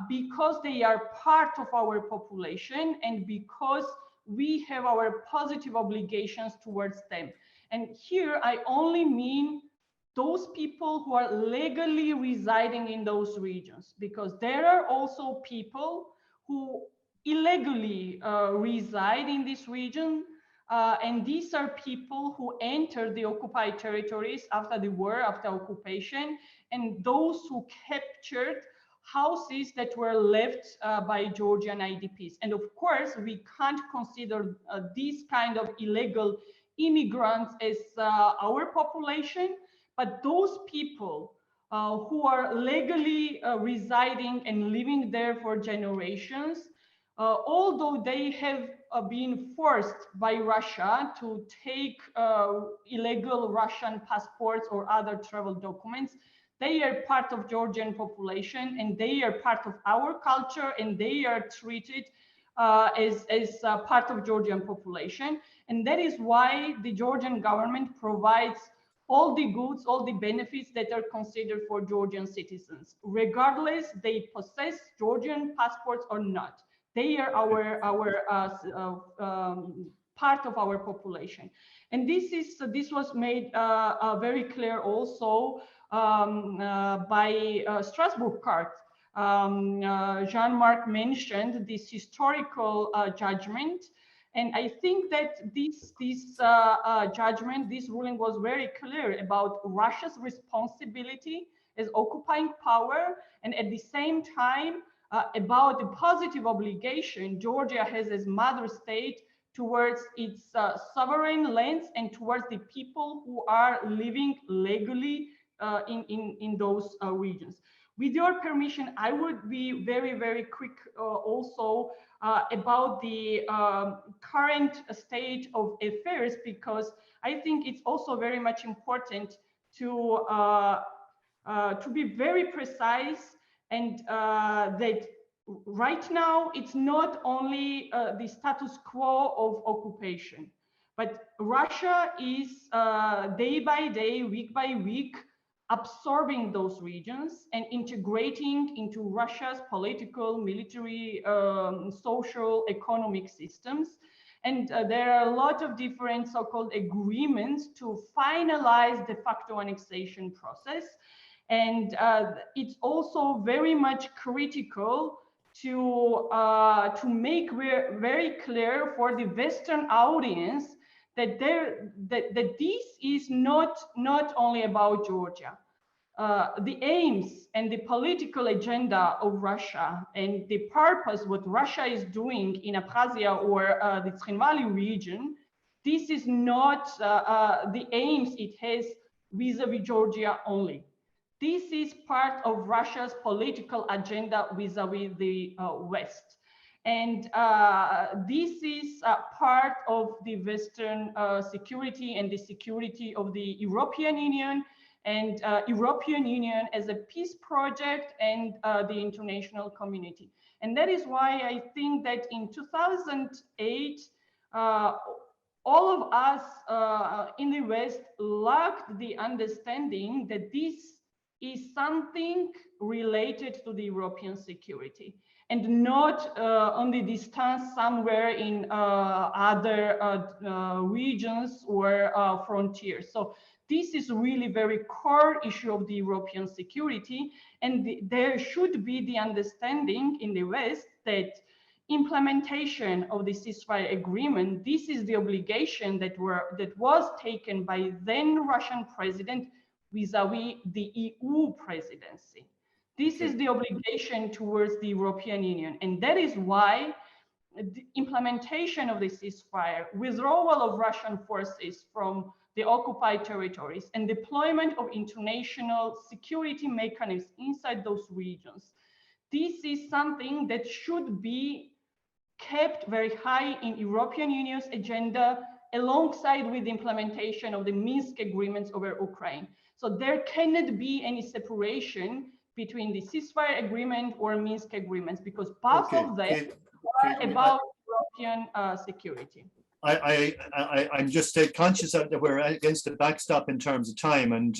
Because they are part of our population and because we have our positive obligations towards them. And here I only mean those people who are legally residing in those regions, because there are also people who illegally reside in this region, And these are people who entered the occupied territories after the war, after occupation, and those who captured houses that were left by Georgian IDPs. And of course, we can't consider these kind of illegal immigrants as our population, but those people who are legally residing and living there for generations, although they have been forced by Russia to take illegal Russian passports or other travel documents, they are part of Georgian population and they are part of our culture and they are treated as part of Georgian population. And that is why the Georgian government provides all the goods, all the benefits that are considered for Georgian citizens, regardless they possess Georgian passports or not. They are part of our population. And this was made very clear also by Strasbourg Court. Jean-Marc mentioned this historical judgment. And I think that this judgment, this ruling was very clear about Russia's responsibility as occupying power, and at the same time about the positive obligation Georgia has as mother state towards its sovereign lands and towards the people who are living legally in those regions. With your permission, I would be very, very quick also about the current state of affairs, because I think it's also very much important to be very precise, and that right now it's not only the status quo of occupation, but Russia is day by day, week by week, absorbing those regions and integrating into Russia's political, military, social, economic systems. And there are a lot of different so-called agreements to finalize de facto annexation process. And it's also very much critical to make very clear for the Western audience that this is not only about Georgia. The aims and the political agenda of Russia and the purpose what Russia is doing in Abkhazia or the Tskhinvali region, this is not the aims it has vis-a-vis Georgia only. This is part of Russia's political agenda vis-a-vis the West. And this is part of the Western security and the security of the European Union, and European Union as a peace project and the international community. And that is why I think that in 2008, all of us in the West lacked the understanding that this is something related to the European security, and not on the distance somewhere in other regions or frontiers. So this is really very core issue of the European security, and there should be the understanding in the West that implementation of the ceasefire agreement, this is the obligation that was taken by then Russian president vis-a-vis the EU presidency. This is the obligation towards the European Union. And that is why the implementation of the ceasefire, withdrawal of Russian forces from the occupied territories, and deployment of international security mechanisms inside those regions, this is something that should be kept very high in European Union's agenda, alongside with the implementation of the Minsk agreements over Ukraine. So there cannot be any separation between the ceasefire agreement or Minsk agreements, because both of them are about European security. I'm just conscious that we're against the backstop in terms of time, and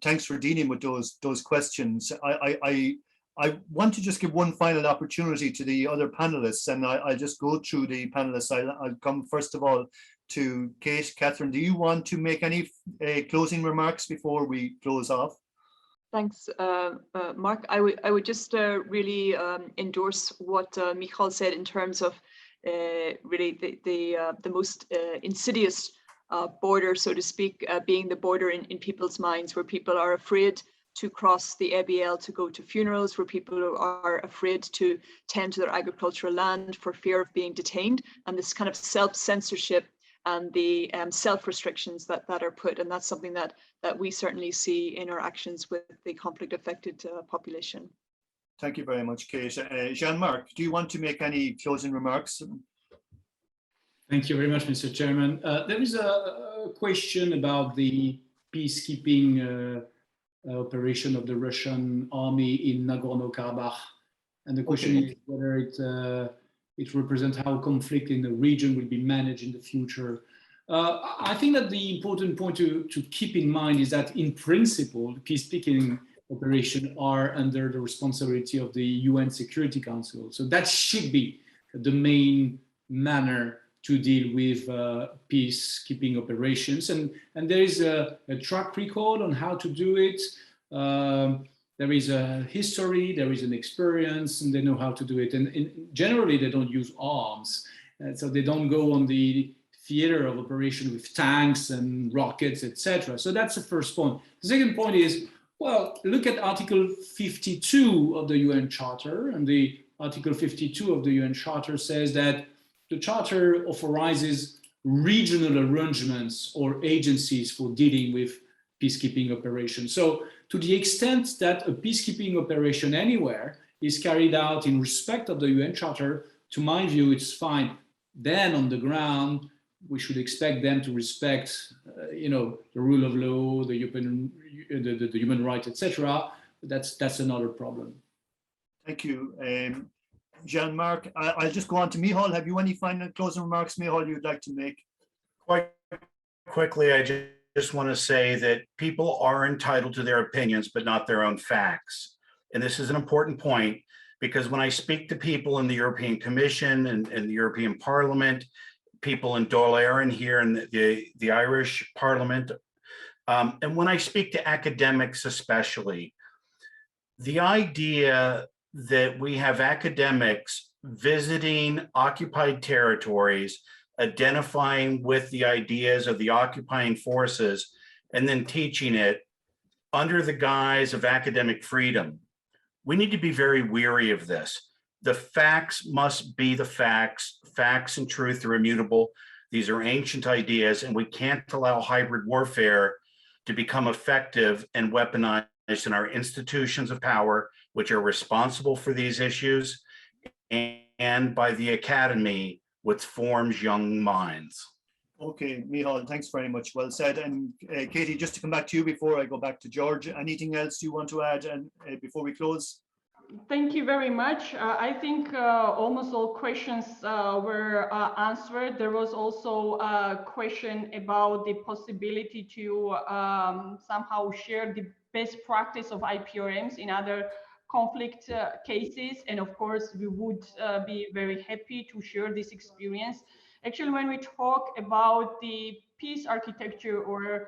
thanks for dealing with those questions. I want to just give one final opportunity to the other panelists, and I'll just go through the panelists. I'll come first of all to Kate. Catherine, do you want to make any closing remarks before we close off? Thanks, Mark. I would just really endorse what Michal said in terms of really the most insidious border, so to speak, being the border in people's minds, where people are afraid to cross the ABL to go to funerals, where people are afraid to tend to their agricultural land for fear of being detained, and this kind of self-censorship and the self-restrictions that are put. And that's something that we certainly see in our actions with the conflict-affected population. Thank you very much, Kate. Jean-Marc, do you want to make any closing remarks? Thank you very much, Mr. Chairman. There is a question about the peacekeeping operation of the Russian army in Nagorno-Karabakh, and the question is whether it represents how conflict in the region will be managed in the future. I think that the important point to keep in mind is that, in principle, the peacekeeping operations are under the responsibility of the UN Security Council. So that should be the main manner to deal with peacekeeping operations. And there is a track record on how to do it. There is a history, there is an experience, and they know how to do it. And generally, they don't use arms. So they don't go on the theater of operation with tanks and rockets, etc. So that's the first point. The second point is, well, look at Article 52 of the UN Charter. And the Article 52 of the UN Charter says that the Charter authorizes regional arrangements or agencies for dealing with peacekeeping operations. So to the extent that a peacekeeping operation anywhere is carried out in respect of the UN Charter, to my view, it's fine. Then on the ground, we should expect them to respect, the rule of law, the human rights, etc. That's another problem. Thank you. Jean-Marc, I'll just go on to Michal. Have you any final closing remarks, Michal, you'd like to make? Quite quickly, I just want to say that people are entitled to their opinions, but not their own facts. And this is an important point, because when I speak to people in the European Commission and the European Parliament, people in Dáil Éireann here in the Irish Parliament, and when I speak to academics especially, the idea that we have academics visiting occupied territories, identifying with the ideas of the occupying forces, and then teaching it under the guise of academic freedom. We need to be very weary of this. The facts must be the facts. Facts and truth are immutable. These are ancient ideas, and we can't allow hybrid warfare to become effective and weaponized in our institutions of power, which are responsible for these issues, and by the academy, which forms young minds. Okay, Michal, thanks very much. Well said. And Katie, just to come back to you before I go back to George, anything else you want to add and before we close? Thank you very much. I think almost all questions were answered. There was also a question about the possibility to somehow share the best practice of IPRMs in other conflict cases. And of course, we would be very happy to share this experience. Actually, when we talk about the peace architecture or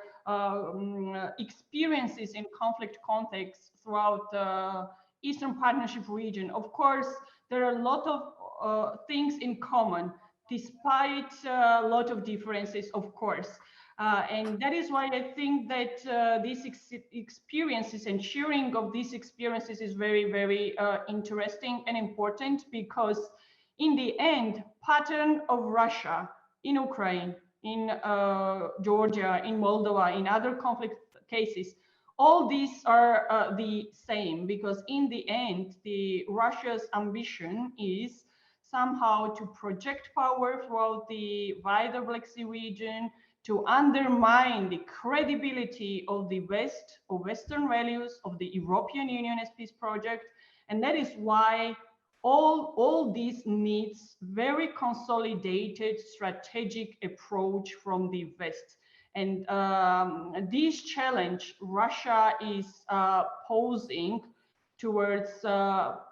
experiences in conflict contexts throughout the Eastern Partnership region, of course, there are a lot of things in common, despite a lot of differences, of course. And that is why I think that these experiences and sharing of these experiences is very, very interesting and important, because in the end, pattern of Russia in Ukraine, in Georgia, in Moldova, in other conflict cases, all these are the same, because in the end, Russia's ambition is somehow to project power throughout the wider Black Sea region, to undermine the credibility of the West, of Western values, of the European Union as peace project. And that is why all this needs very consolidated strategic approach from the West. And this challenge Russia is posing towards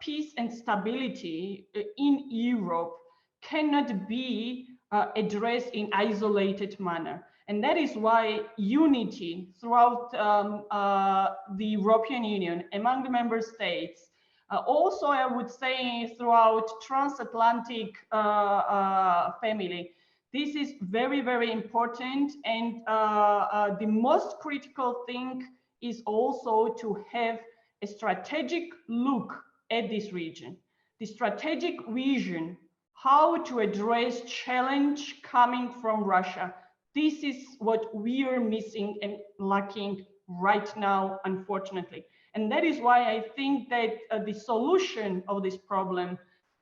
peace and stability in Europe cannot be addressed in isolated manner. And that is why unity throughout the European Union, among the member states, Also, I would say throughout transatlantic family, this is very, very important. And the most critical thing is also to have a strategic look at this region, the strategic vision, how to address challenge coming from Russia. This is what we are missing and lacking right now, unfortunately. And that is why I think that the solution of this problem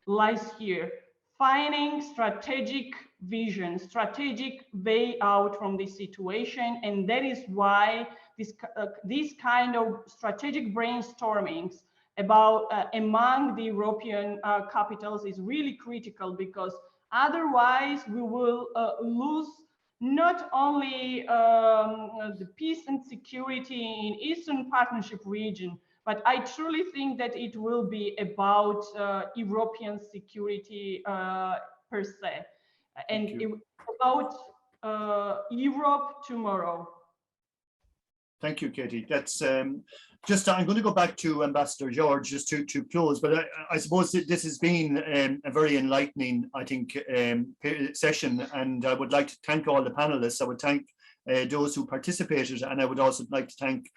lies here, finding strategic vision, strategic way out from this situation. And that is why this kind of strategic brainstormings about among the European capitals is really critical, because otherwise we will lose not only the peace and security in Eastern Partnership region, but I truly think that it will be about European security per se, and about Europe tomorrow. Thank you, Katie. That's just, I'm going to go back to Ambassador George just to close, but I suppose this has been a very enlightening, I think, session, and I would like to thank all the panelists. I would thank those who participated, and I would also like to thank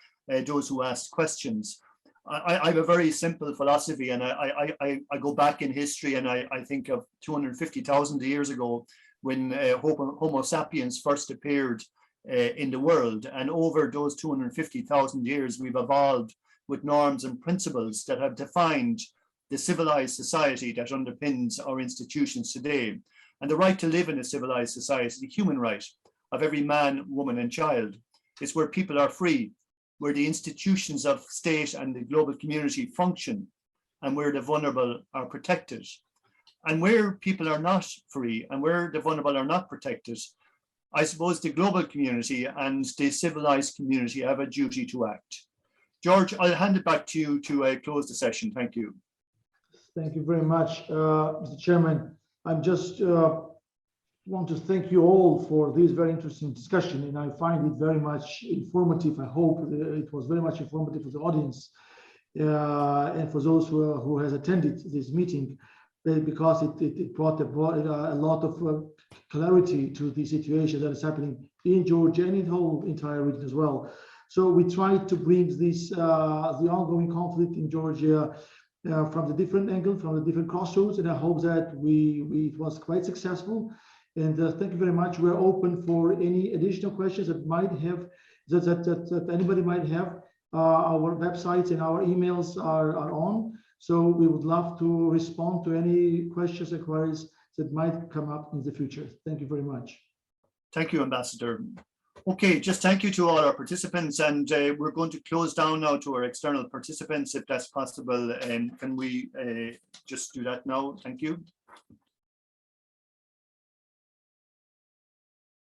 those who asked questions. I have a very simple philosophy, and I go back in history, and I think of 250,000 years ago when Homo sapiens first appeared in the world, and over those 250,000 years we've evolved with norms and principles that have defined the civilized society that underpins our institutions today. And the right to live in a civilized society, the human right of every man, woman and child, is where people are free, where the institutions of state and the global community function, and where the vulnerable are protected. And where people are not free and where the vulnerable are not protected, I suppose the global community and the civilized community have a duty to act. George, I'll hand it back to you to close the session. Thank you. Thank you very much, Mr. Chairman. I'm just want to thank you all for this very interesting discussion, and I find it very much informative. I hope it was very much informative for the audience and for those who has attended this meeting, because it brought a lot of clarity to the situation that is happening in Georgia and in the whole entire region as well. So we tried to bring this the ongoing conflict in Georgia from the different angle, from the different crossroads, and I hope that it was quite successful. And thank you very much. We're open for any additional questions that might have that anybody might have. Our websites and our emails are on. So we would love to respond to any questions and queries that might come up in the future. Thank you very much. Thank you, Ambassador. Okay, just thank you to all our participants, and we're going to close down now to our external participants, if that's possible. Can we just do that now? Thank you.